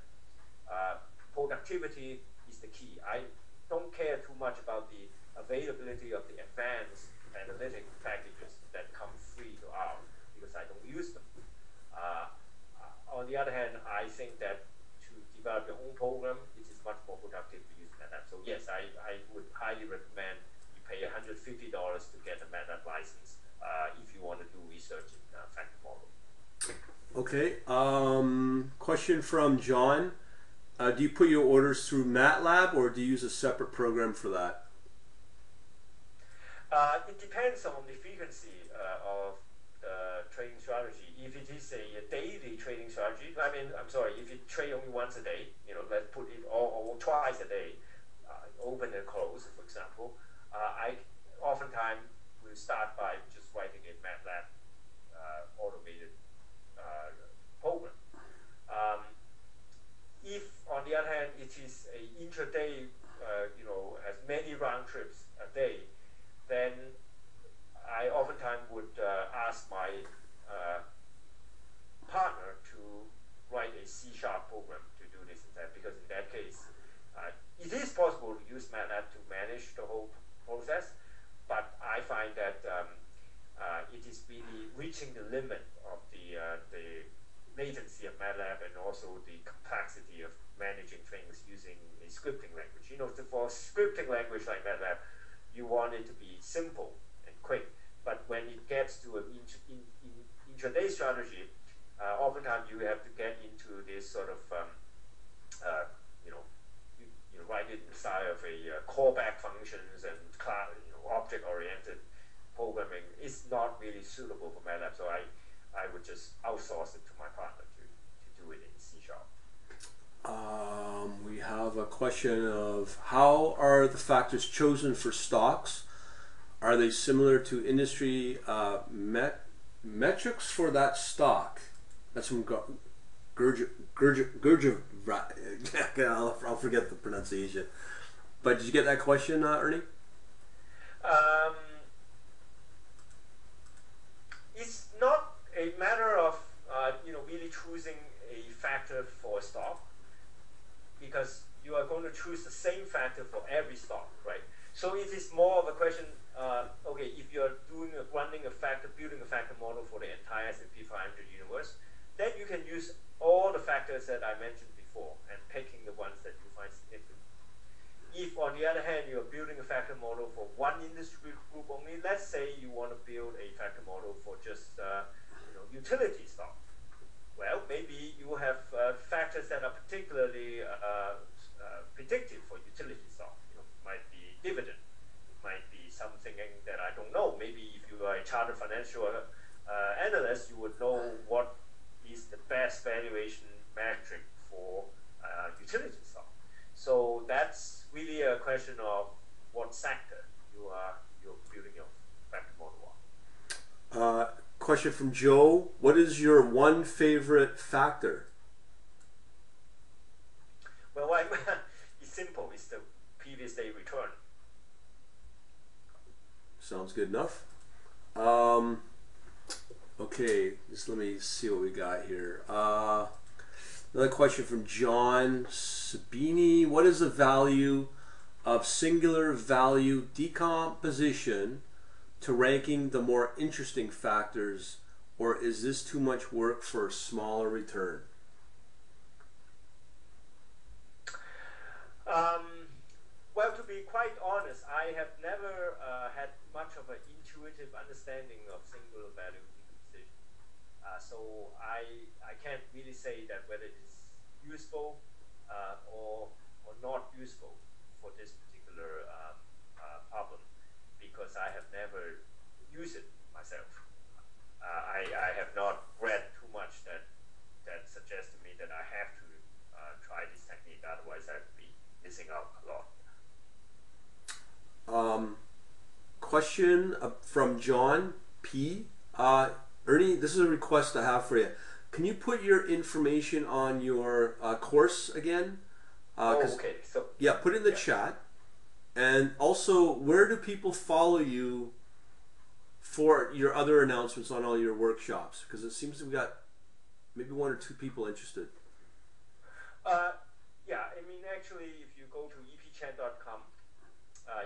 Productivity is the key. I don't care too much about the availability of the advanced analytic packages that come free to R because I don't use them. On the other hand, I think that to develop your own program, it is much more productive to use MATLAB. So yes, I would highly recommend you pay $150 to get a MATLAB license if you want to do research in factor model. Okay, question from John. Do you put your orders through MATLAB or do you use a separate program for that? It depends on the frequency of the trading strategy. If it is a daily trading strategy, I'm sorry, if you trade only once a day, let's put it or twice a day, open and close, for example, I oftentimes will start by just writing a MATLAB automated program. If, on the other hand, it is a intraday, has many round trips a day, then I oftentimes would ask my partner to write a C# program to do this instead, because in that case, it is possible to use MATLAB to manage the whole process, but I find that it is really reaching the limit of the latency of MATLAB and also the complexity of managing things using a scripting language. For a scripting language like MATLAB, you want it to be simple and quick, but when it gets to an intraday strategy, oftentimes you have to get into this sort of you write it in the style of a callback functions and object-oriented programming. Is not really suitable for MATLAB, so I would just outsource it to my partner to do it in C#. We have a question of how are the factors chosen for stocks? Are they similar to industry metrics for that stock? That's from I'll forget the pronunciation. But did you get that question, Ernie? It's not a matter of really choosing a factor for a stock, because you are going to choose the same factor for every stock, right? So it is more of a question. Okay, if you're building a factor model for the entire S&P 500 universe, then you can use all the factors that I mentioned before and picking the ones that you find significant. If, on the other hand, you're building a factor model for one industry group only, let's say you want to build a factor model for just utility stock. Well, maybe you have factors that are particularly predictive for utility stock. It might be dividend. It might be something that I don't know. Maybe if you are a chartered financial analyst, you would know what is the best valuation metric for utility stock. So that's really a question of what sector you're building your factor model on. Question from Joe: what is your one favorite factor? Well, it's simple. It's the previous day return. Sounds good enough. Okay, just let me see what we got here. Another question from John Sabini: what is the value of singular value decomposition to ranking the more interesting factors, or is this too much work for a smaller return? Well, to be quite honest, I have never had much of an intuitive understanding of singular value decomposition. So I can't really say that whether it's useful or not useful for this particular problem, because I have never used it myself. I have not read too much that suggests to me that I have to try this technique, otherwise I'd be missing out a lot. Question from John P. Ernie, this is a request I have for you. Can you put your information on your course again? Okay. So yeah, put it in the chat. And also, where do people follow you for your other announcements on all your workshops? Because it seems we've got maybe one or two people interested. Yeah, I mean, actually, if you go to epchat.com,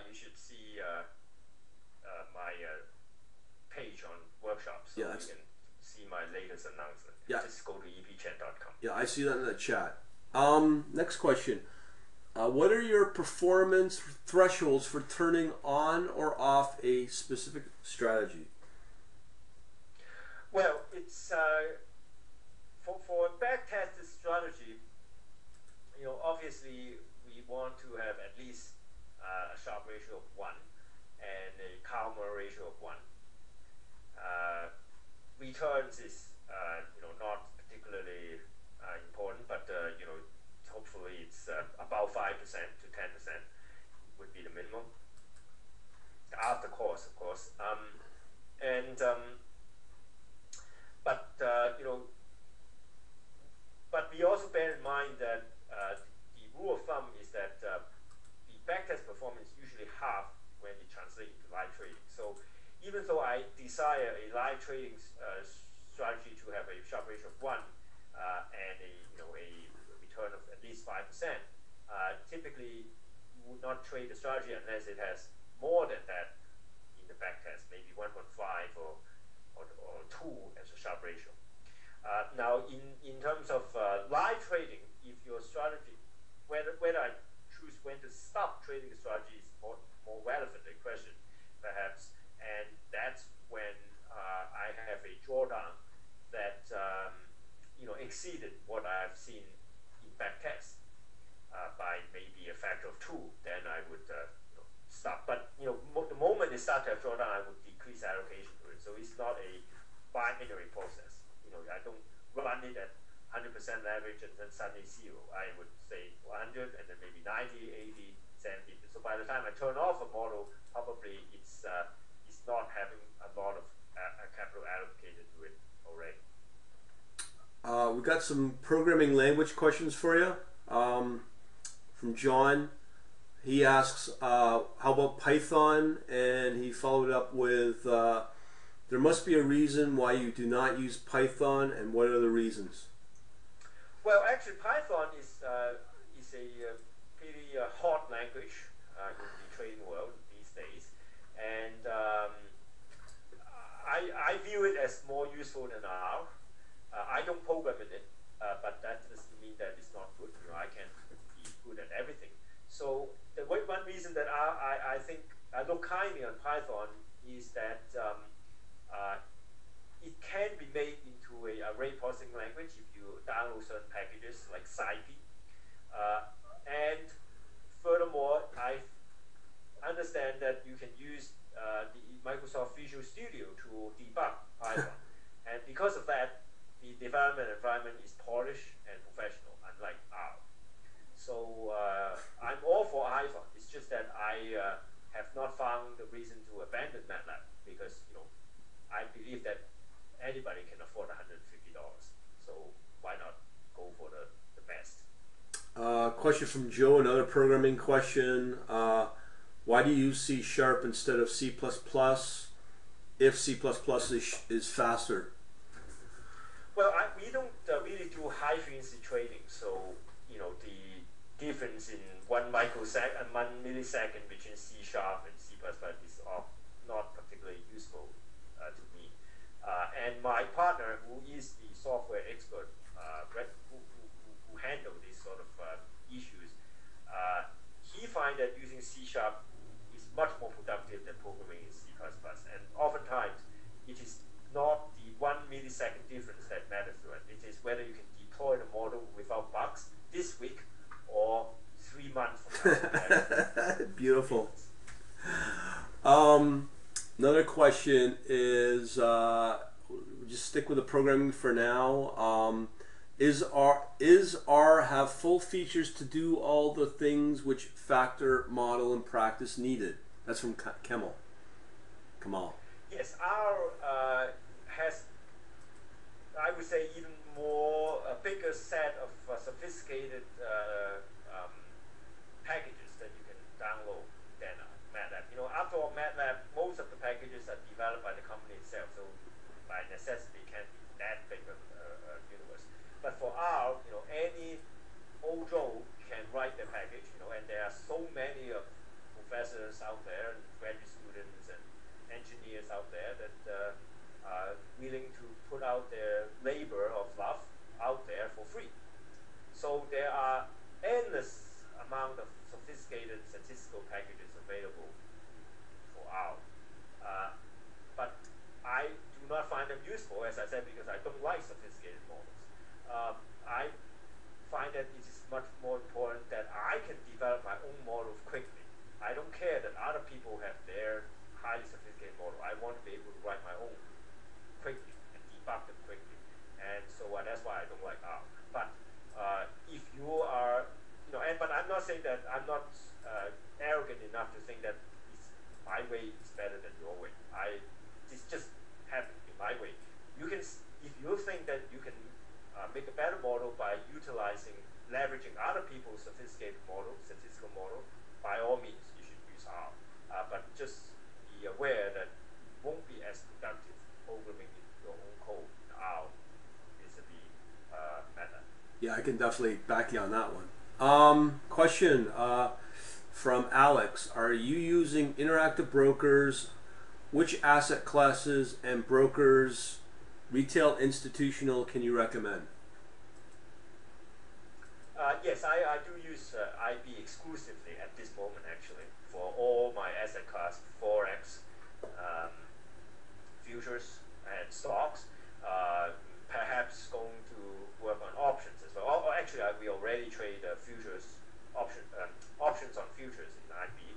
you should see my page on workshops, so you can see my latest announcement. Yeah. Just go to epchat.com. Yeah, I see that in the chat. Next question. What are your performance thresholds for turning on or off a specific strategy? Well, it's for a backtested strategy, obviously we want to have at least a Sharpe ratio of 1 and a Kalmar ratio of 1. Returns is not particularly important, but hopefully it's about 5% to 10% would be the minimum after cost, of course. But we also bear in mind that the rule of thumb is that the backtest performance is usually half when it translates into live trading. So even though I desire a live trading strategy to have a Sharpe ratio of 1 and a return of at least 5%, typically you would not trade the strategy unless it has more than that in the backtest, maybe 1.5 or 2 as a Sharpe ratio. Now, in terms of live trading, if your strategy, whether I choose when to stop trading the strategy is more relevant a question, perhaps, and that's when I have a drawdown that exceeded what I've seen in backtest by maybe a factor of 2, then I would stop. But the moment it starts to have drawdown, I would decrease allocation to it. So it's not a binary process. I don't run it at 100% leverage and then suddenly 0. I would say 100 and then maybe 90, 80, 70. So by the time I turn off a model, probably it's not having a lot of capital allocated to it already. We've got some programming language questions for you from John. He asks, how about Python? And he followed up with, there must be a reason why you do not use Python, and what are the reasons? Well, actually, Python is a pretty hot language in the trading world these days, and I view it as more useful than R. I don't program in it, but that doesn't mean that it's not good. I can't be good at everything. So the one reason that I think I look kindly on Python is that it can be made into a array processing language if you download certain packages like SciPy. And furthermore, I understand that you can use the Microsoft Visual Studio to debug Python. And because of that, the development environment is polished and professional, unlike R. So I'm all for Python. It's just that I have not found the reason to abandon MATLAB because I believe that anybody can afford $150. So why not go for the best? Question from Joe, another programming question. Why do you use C# instead of C++ if C++ is faster? Well, we don't really do high frequency trading, so the difference in 1 millisecond between C# and C++ is not particularly useful to me. And my partner, who is the software expert, who handle these sort of issues, he finds that using C# is much more productive than programming in C++. And oftentimes, it is not the 1 millisecond difference that matters to it. It is whether you can deploy the model without bugs this week or 3 months from now. Beautiful. Another question is, just stick with the programming for now. Is R have full features to do all the things which factor, model, and practice needed? That's from Kamal. Yes, R has, I would say, even more a bigger set of sophisticated packages that you can download than MATLAB. After all, MATLAB, most of the packages are developed by the company itself, so by necessity it can't be that big of a universe. But for R, any old Joe can write the package, and there are so many of professors out there, and graduate students and engineers out there that are willing to put out their labor of love out there for free. So there are endless amount of sophisticated statistical packages available for R. But I do not find them useful, as I said, because I don't like sophisticated models. I find that it is much more important that I can develop my own models quickly. I don't care that other people have their highly sophisticated model. say that I'm not arrogant enough to think that my way is better than your way. It's just happened in my way. You can, if you think that you can make a better model by leveraging other people's sophisticated model, statistical model, by all means you should use R. But just be aware that it won't be as productive programming your own code in R vis-a-vis MATLAB. Yeah, I can definitely back you on that one. Question from Alex: are you using interactive brokers? Which asset classes and brokers, retail, institutional, can you recommend? Yes, I do use IB exclusively at this moment, actually, for all my asset class, Forex, futures, and stocks. Perhaps going to work on options as well. Actually, we already trade options on futures in IB,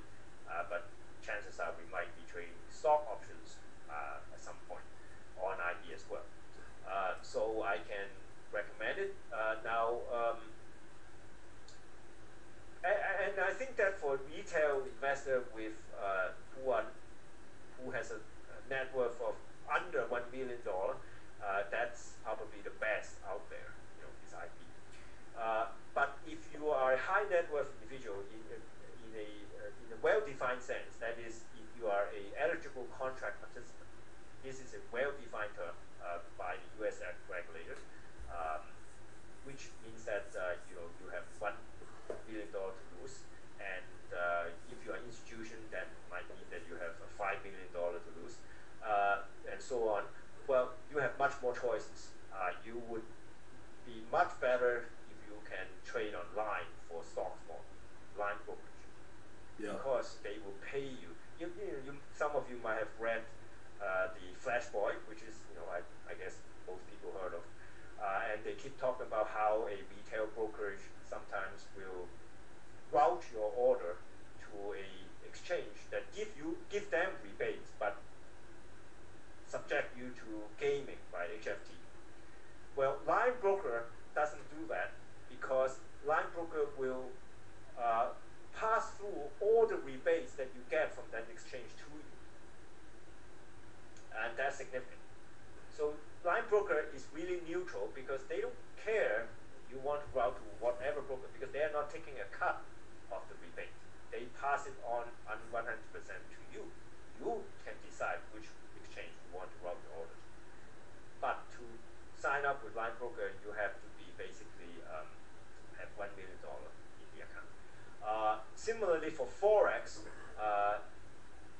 but chances are we might be trading stock options at some point on IB as well. So I can recommend it. And I think that for retail investor with who has a net worth of under $1 million, that's probably the best out there. Is IB. But if you are a high net worth individual in a well-defined sense, that is, if you are a eligible contract participant, this is a well-defined term by the U.S. regulators, which means that you have $1 billion to lose, and if you are an institution, that might mean that you have $5 million to lose, and so on. Well, you have much more choices. You would be much better if you can trade online for stocks more, line brokerage, because they will pay you. Some of you might have read the Flash Boy, which is I guess most people heard of, and they keep talking about how a retail brokerage sometimes will route your order to a exchange that give them rebates, but subject you to gaming by HFT. Well, line broker doesn't do that, because line broker will pass through all the rebates that you get from that exchange to you, and that's significant. So line broker is really neutral, because they don't care you want to route to whatever broker, because they are not taking a cut of the rebate. They pass it on 100% to you. You can decide which exchange you want to route your orders. But to sign up with line broker, you have to be basically have $1 million in the account. Similarly for Forex,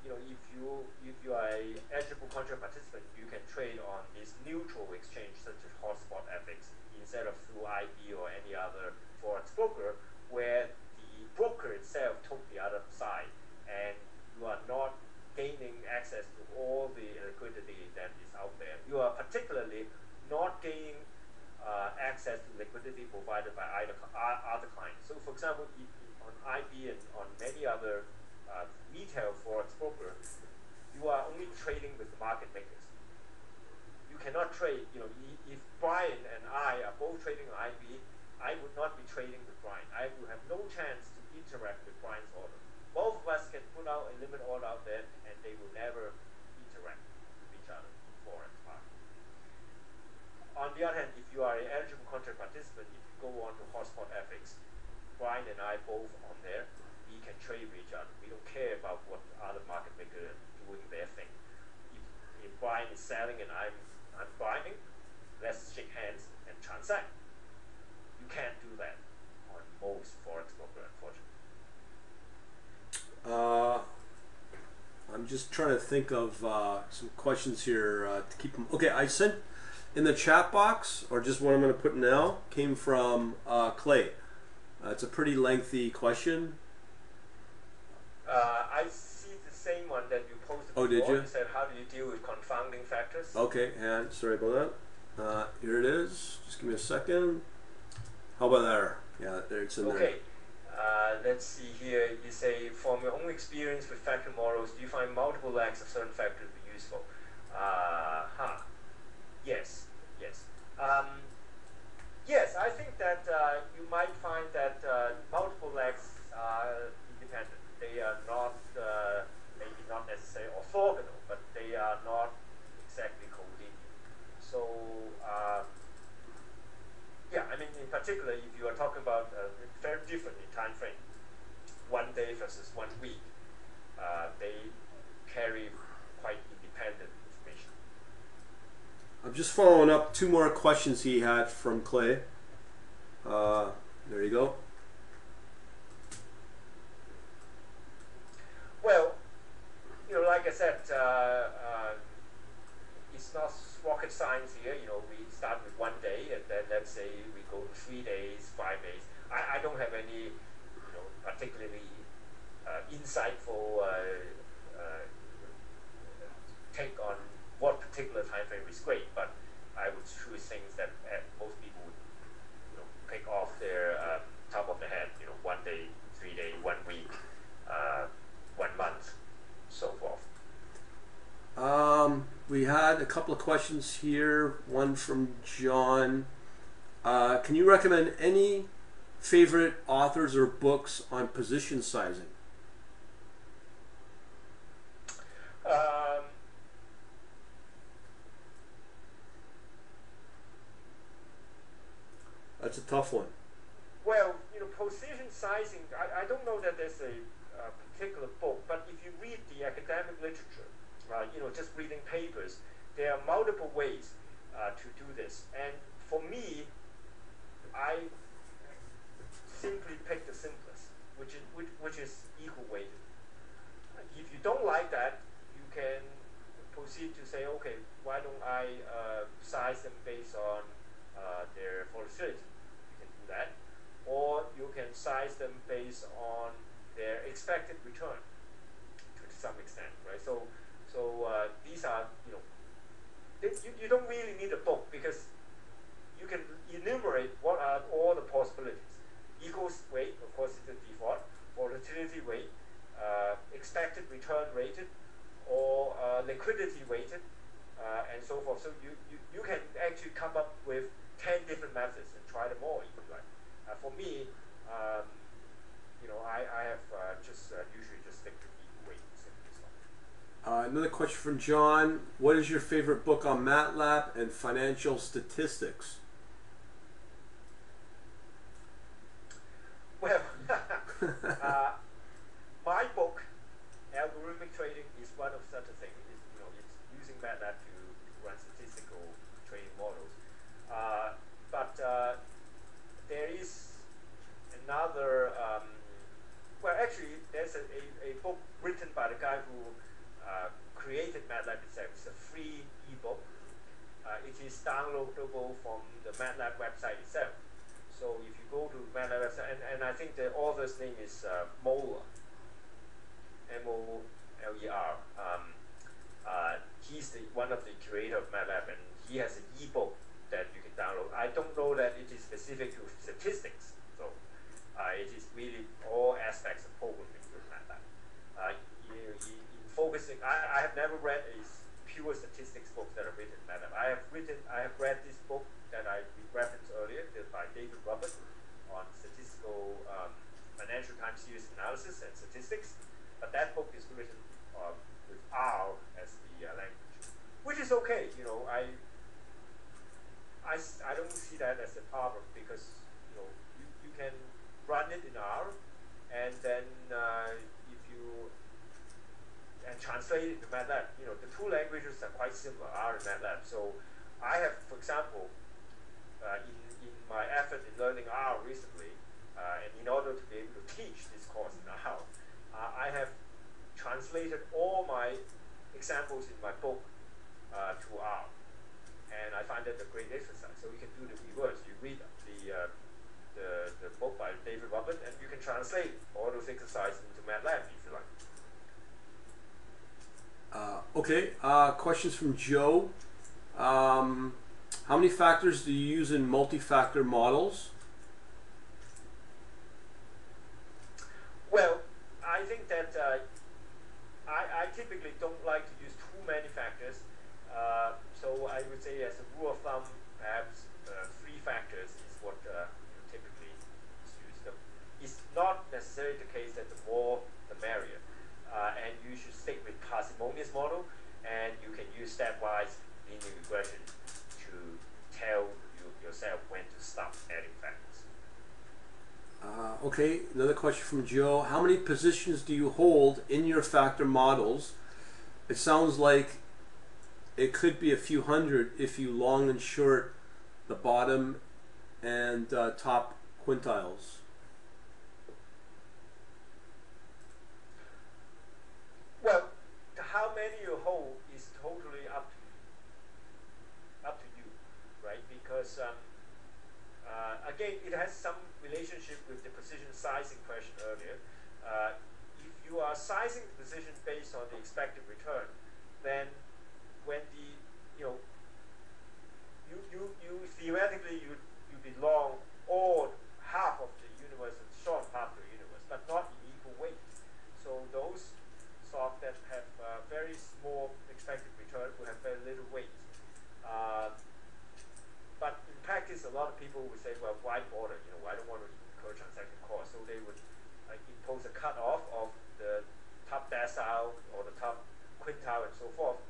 if you are a eligible contract participant, you can trade on this neutral exchange such as Hotspot FX instead of through IB or any other Forex broker, where the broker itself took the other side, and you are not gaining access to all the liquidity that is out there. You are particularly not gaining access to liquidity provided by other clients. So, for example, on IB and on many other retail Forex broker, you are only trading with the market makers. You cannot trade. If Brian and I are both trading on IB, I would not be trading with Brian. I would have no chance to interact with Brian's order. Both of us can put out a limit order out there, and they will never interact with each other in Forex market. On the other hand, if you are an eligible contract participant, if you go on to Hotspot FX, Brian and I both on there, we can trade with each other. We don't care about what other market makers are doing their thing. If Brian is selling and I'm buying, let's shake hands and transact. You can't do that on most Forex broker, unfortunately. I'm just trying to think of some questions here to keep them. Okay, I sent in the chat box, or just what I'm going to put now, came from Clay. It's a pretty lengthy question. I see the same one that you posted before. Oh, did you? You said, how do you deal with confounding factors? Okay, and sorry about that. Here it is. Just give me a second. How about there? Yeah, there it's in there. Okay. Let's see here. You say, from your own experience with factor models, do you find multiple legs of certain factors to be useful? Yes. Yes, I think that you might find that multiple legs independent. They are not, maybe not necessarily orthogonal, but they are not exactly collinear. So, yeah, I mean, in particular, if you are talking about very different in time frame, 1 day versus 1 week, they carry quite independent information. I'm just following up 2 more questions he had from Clay. There you go. Well, like I said, it's not rocket science here. We start with 1 day, and then let's say we go to 3 days, 5 days. I don't have any, particularly insightful take on what particular time frame is great, but I would choose things that most people would, pick off their top of the head. 1 day, 3 day, 1 week, 1 month, so forth. We had a couple of questions here. One from John. Can you recommend any favorite authors or books on position sizing? That's a tough one. Well, position sizing, I don't know that there's a particular book, but if you read the academic literature, just reading papers, there are multiple ways to do this. And for me, I simply pick the simplest, which is equal weighted. If you don't like that, you can proceed to say, okay, why don't I size them based on their volatility? You can do that. Or you can size them based on their expected return to some extent, right? So these are, you don't really need a book, because you can enumerate what are all the possibilities. Equals weight, of course, is the default. Volatility weight, expected return rated, or liquidity weighted, and so forth. So you can actually come up with 10 different methods and try them all if you like. For me, I have usually just stick to equal weight. Another question from John. What is your favorite book on MATLAB and financial statistics? Well, my book, Algorithmic Trading, is one of such a thing. It's using MATLAB to run statistical trading models. But there is another, well, actually, there's a book written by the guy who created MATLAB itself. It's a free ebook. It is downloadable from the MATLAB website itself. So if you go to MATLAB website, and I think the author's name is Moeller, M-O-L-E-R. He's one of the creator of MATLAB, and he has an ebook that you can download. I don't know that it is specific to statistics, so it is really all aspects of programming with MATLAB. Focusing, I have never read a pure statistics book that are written in MATLAB. I have read this book that I referenced earlier, by David Robert, on statistical financial time series analysis and statistics. But that book is written with R as the language, which is okay. I don't see that as a problem, because you can run it in R, and then if you translate it to MATLAB, the two languages are quite similar, R and MATLAB. So I have, for example, in my effort in learning R recently, and in order to be able to teach this course in R, I have translated all my examples in my book to R. And I find that a great exercise. So you can do the reverse. You read the book by David Robert, and you can translate all those exercises into MATLAB if you like. Okay, questions from Joe. How many factors do you use in multi-factor models? Well, I think that I typically don't like to use too many factors. So I would say, as a rule of thumb, perhaps 3 factors is what typically is used. It's not not necessarily the case that the more the merrier. And you should stick with parsimonious model, and you can use stepwise linear regression to tell yourself when to stop adding factors. Okay, another question from Joe. How many positions do you hold in your factor models? It sounds like it could be a few hundred if you long and short the bottom and top quintiles. Well, how many you hold is totally up to you, right? Because again, it has some relationship with the precision sizing question earlier. If you are sizing the precision based on the expected return, then when the you theoretically you belong all half of the universe and short half of the universe, but not in equal weight. So those stock that have very small expected return will have very little weight. But in practice, a lot of people would say, well, why bother? I don't want to incur transaction cost. So they would impose a cutoff of the top decile or the top quintile and so forth.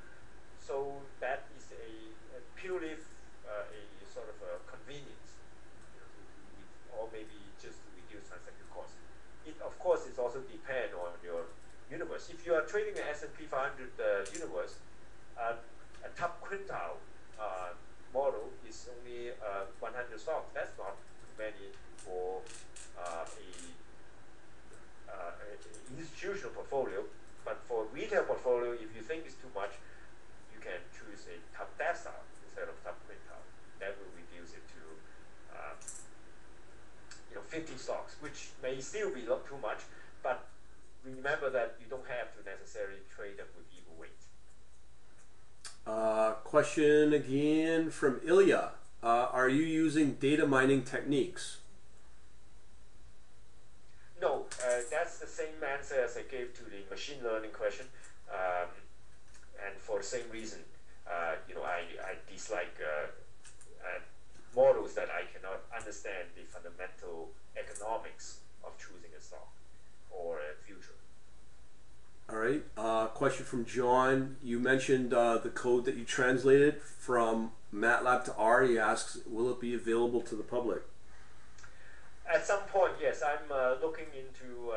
So that is a purely a sort of a convenience, or maybe just to reduce transaction cost. It of course is also depend on your universe. If you are trading an S&P 500 universe, a top quintile model is only 100 stocks. That's not too many for an institutional portfolio. But for a retail portfolio, if you think it's too much, you can choose a top decile instead of top quintile. That will reduce it to 50 stocks, which may still be not too much, but remember that you don't have to necessarily trade them with equal weight. Question again from Ilya. Are you using data mining techniques? No, that's the same answer as I gave to the machine learning question. And for the same reason, I dislike models that I cannot understand the fundamental economics of choosing a stock or a future. All right. Question from John. You mentioned the code that you translated from MATLAB to R. He asks, will it be available to the public? At some point, yes. I'm looking into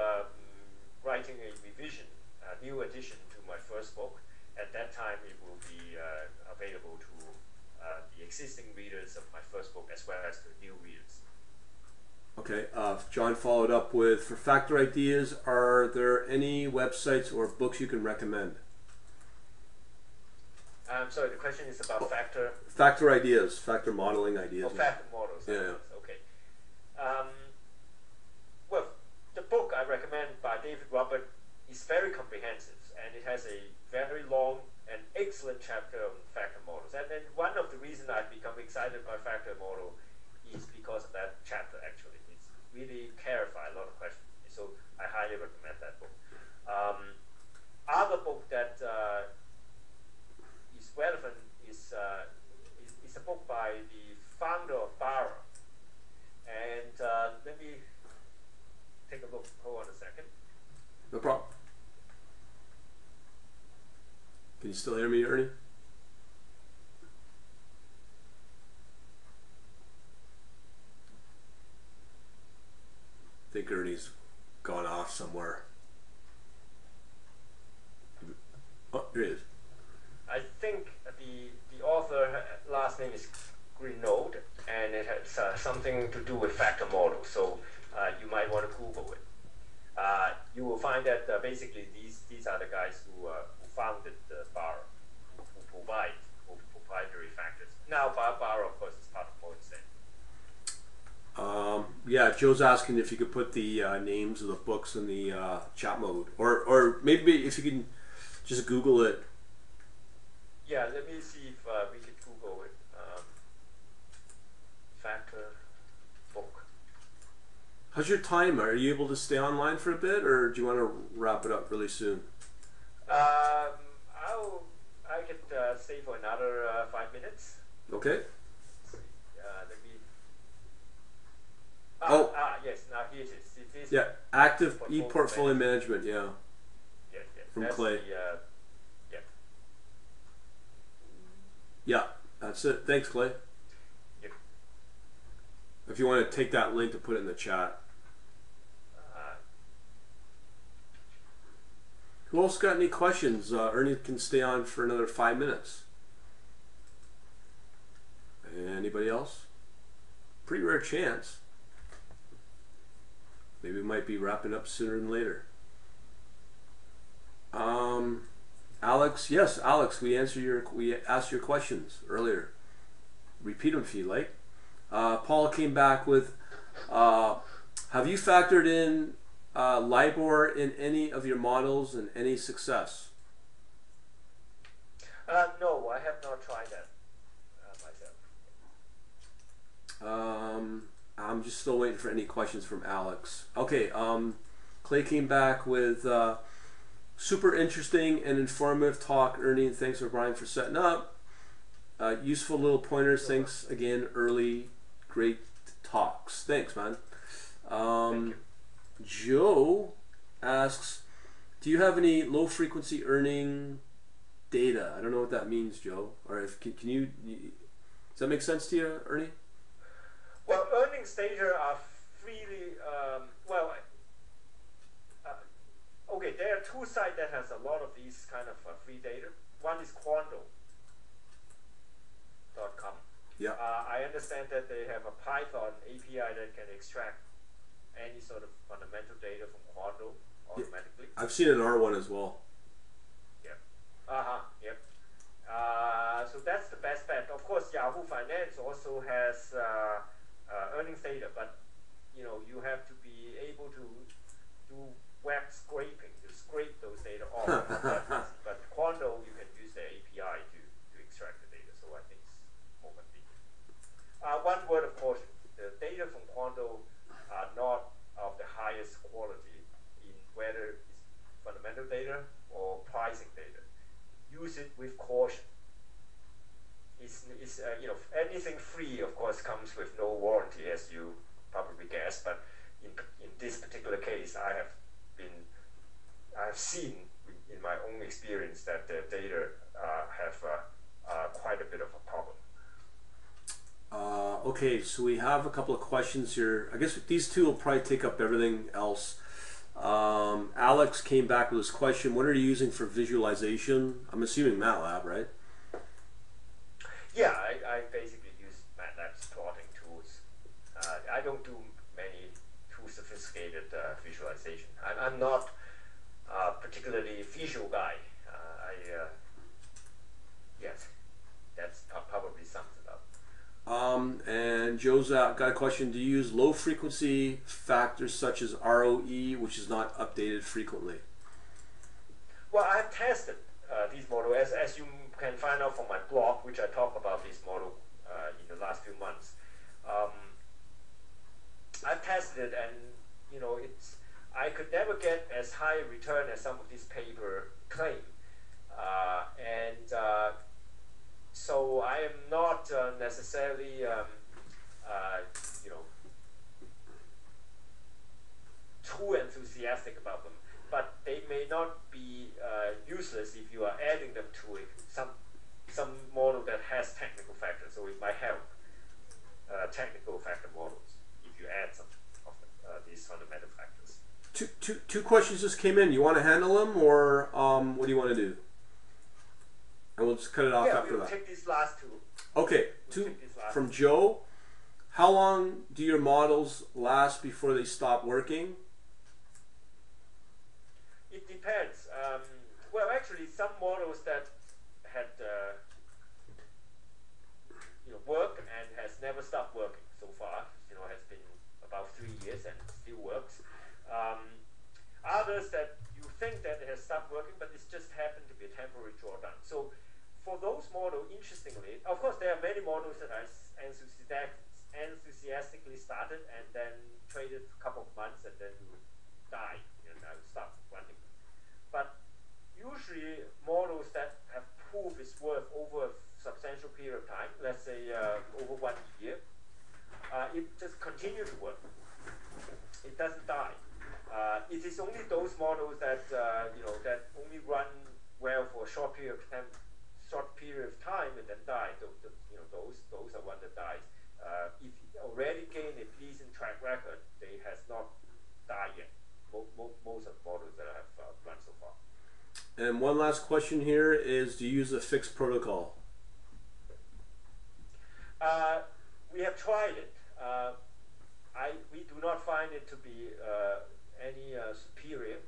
writing a revision, a new addition to my first book. At that time, it will be available to the existing readers of my first book as well as the new readers. Okay, John followed up with, for factor ideas, are there any websites or books you can recommend? Sorry, the question is about factor... Factor ideas, factor modeling ideas. Oh, factor models. Yeah. Okay. Well, the book I recommend by David Robert is very comprehensive, and it has a very long and excellent chapter on factor models. And then one of the reasons I've become excited by factor model is because of that chapter, actually. It's really clarified a lot of questions. So I highly recommend that book. Other book that is relevant is a book by the founder of Barra. And let me take a look. Hold on a second. No problem. Can you still hear me, Ernie? I think Ernie's gone off somewhere. Oh, here he is. I think the author last name is Greenode, and it has something to do with factor models. So you might want to Google it. You will find that basically these are the guys who founded Barra, who provide proprietary factors. Now Barra, of course, is part of Morgan Stanley. Yeah, Joe's asking if you could put the names of the books in the chat mode, or maybe if you can just Google it. Yeah, let me see if we can Google it. Factor book. How's your time? Are you able to stay online for a bit, or do you want to wrap it up really soon? I could stay for another 5 minutes. Okay. Let me. Yes, now here it is. It is yeah, active e-portfolio management. Yeah, yeah, from that's Clay. Yeah. Yeah, that's it. Thanks, Clay. Yep. If you want to take that link to put it in the chat. Who else got any questions? Ernie can stay on for another 5 minutes. Anybody else? Pretty rare chance. Maybe we might be wrapping up sooner than later. Alex, yes, Alex, we asked your questions earlier. Repeat them if you like. Paul came back with, have you factored in LIBOR in any of your models and any success? No, I have not tried that myself. I'm just still waiting for any questions from Alex. Okay, Clay came back with super interesting and informative talk, Ernie, and thanks for Brian for setting up. Useful little pointers. Thanks again, early, great talks. Thanks, man. Thank you. Joe asks, do you have any low frequency earning data? I don't know what that means, Joe. Or if can you does that make sense to you, Ernie? Well, earnings data are freely okay. There are two sites that has a lot of these kind of free data. One is Quando.com. Yeah. I understand that they have a Python API that can extract any sort of fundamental data from Quando automatically. I've seen an R1 as well. Yep. Yep. So that's the best bet. Of course, Yahoo Finance also has earnings data, but you have to be able to do web scraping to scrape those data off. But Quando, you can use the API to extract the data. So I think it's more convenient. One word of caution: the data from Quando are not of the highest quality in whether it's fundamental data or pricing data. Use it with caution. It's anything free, of course, comes with no warranty, as you probably guessed. But in this particular case, I have seen in my own experience that the data have quite a bit of a problem. Okay, so we have a couple of questions here. I guess these two will probably take up everything else. Alex came back with this question: what are you using for visualization? I'm assuming MATLAB, right? Yeah, I basically use MATLAB's plotting tools. I don't do many too sophisticated visualization. I'm not particularly a visual guy. Yes, that's probably sums it up. And Joe's got a question: do you use low frequency factors such as ROE, which is not updated frequently? Well, I've tested these models, as you can find out from my blog, which I talk about this model in the last few months. I've tested it, and I could never get as high a return as some of these paper claim, so I am not necessarily too enthusiastic about them. But they may not be useless if you are adding them to some model that has technical factors. So it might help technical factor models if you add some of these fundamental factors. Two questions just came in. You want to handle them, or what do you want to do? And we'll just cut it off after that. We'll take these last two. Okay, from Joe. How long do your models last before they stop working? It depends. Well, actually, some models that had worked and has never stopped working so far, has been about 3 years and still works. Others that you think that it has stopped working, but it's just happened to be a temporary drawdown. So for those models, interestingly, of course, there are many models that I enthusiastically started and then traded a couple of months and then died and I stopped running. But usually models that have proved its worth over a substantial period of time, let's say over 1 year, it just continues to work. for a short period of time and then die. Those are one that dies. If you already gained a decent track record, they has not died yet. Most of the models that I have run so far. And one last question here is: do you use a fixed protocol? We have tried it. We do not find it to be any superior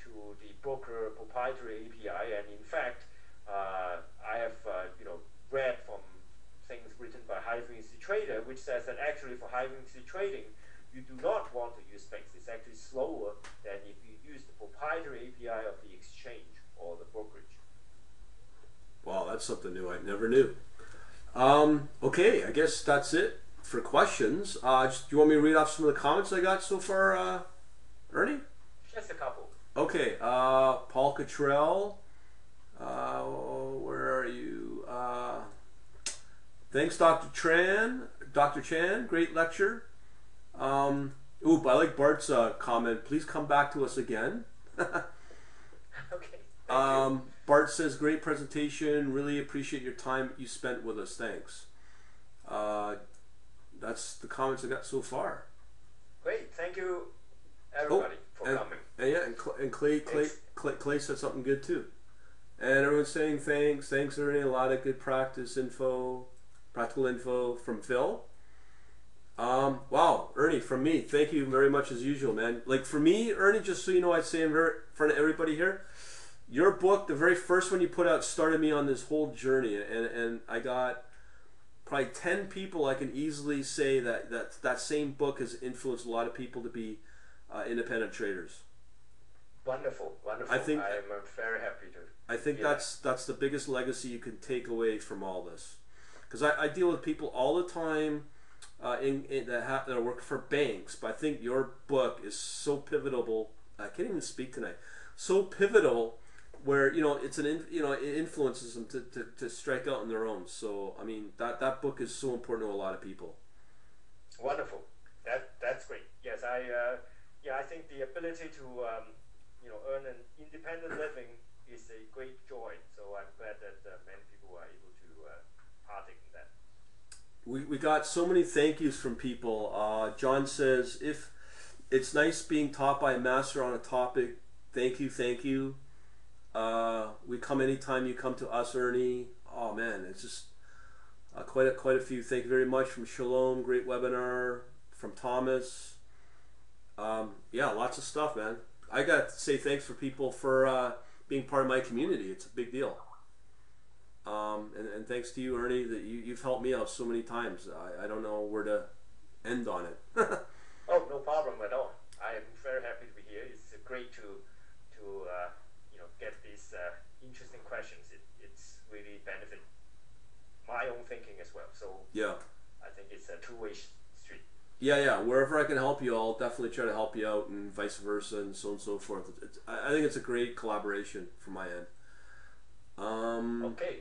to the broker proprietary API, and in fact, I have read from things written by high frequency trader, which says that actually for high frequency trading, you do not want to use fixed. It's actually slower than if you use the proprietary API of the exchange or the brokerage. Wow, that's something new. I never knew. Okay, I guess that's it for questions. Do you want me to read off some of the comments I got so far, Ernie? Just a couple. Okay, Paul Cottrell. Where are you? Thanks, Dr. Chan. Great lecture. I like Bart's comment. Please come back to us again. Okay. Bart says, great presentation. Really appreciate your time you spent with us. Thanks. That's the comments I got so far. Great. Thank you, everybody, for coming. And Clay said something good too. And everyone's saying thanks. Thanks, Ernie. A lot of good practical info from Phil. Wow, Ernie, from me, thank you very much as usual, man. Like for me, Ernie, just so you know, I'd say in front of everybody here, your book, the very first one you put out, started me on this whole journey, and I got probably 10 people I can easily say that same book has influenced a lot of people to be independent traders. Wonderful. I am very happy to. I think that's the biggest legacy you can take away from all this, because I deal with people all the time that are working for banks, but I think your book is so pivotal. I can't even speak tonight. So pivotal, where it influences them to strike out on their own. So I mean that book is so important to a lot of people. Wonderful. That's great. Yes, I think the ability to earn an independent living is a great joy. So I'm glad that many people are able to partake in that. We got so many thank yous from people. John says, if it's nice being taught by a master on a topic, thank you. We come anytime you come to us, Ernie. Oh man, it's just quite a few. Thank you very much from Shalom. Great webinar from Thomas. Yeah, lots of stuff, man. I got to say thanks for people for being part of my community. It's a big deal. And thanks to you, Ernie, that you've helped me out so many times. I don't know where to end on it. Oh, no problem at all. I am very happy to be here. It's great to get these interesting questions. It's really benefit my own thinking as well. So yeah, I think it's a two-way street. Yeah. Wherever I can help you, I'll definitely try to help you out, and vice versa, and so on and so forth. I think it's a great collaboration from my end. Okay.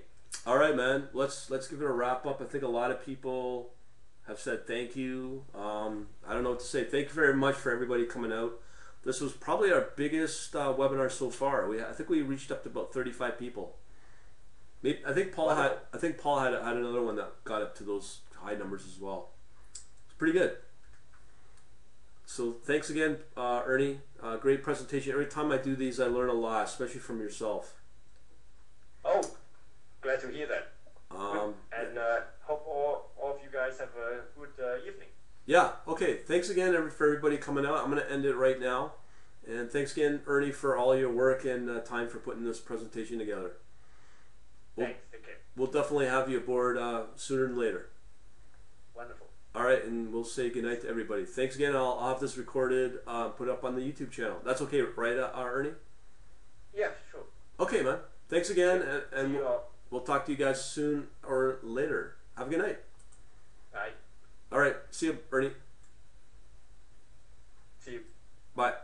All right, man. Let's give it a wrap up. I think a lot of people have said thank you. I don't know what to say. Thank you very much for everybody coming out. This was probably our biggest webinar so far. I think we reached up to about 35 people. I think Paul had another one that got up to those high numbers as well. It's pretty good. So thanks again, Ernie. Great presentation. Every time I do these, I learn a lot, especially from yourself. Oh, glad to hear that. And hope all of you guys have a good evening. Yeah, okay. Thanks again for everybody coming out. I'm going to end it right now. And thanks again, Ernie, for all your work and time for putting this presentation together. Thanks. Take care. We'll definitely have you aboard sooner than later. Wonderful. All right, and we'll say goodnight to everybody. Thanks again. I'll have this recorded, put up on the YouTube channel. That's okay, right, Ernie? Yeah, sure. Okay, man. Thanks again, and we'll talk to you guys soon or later. Have a good night. Bye. All right. See you, Ernie. See you. Bye.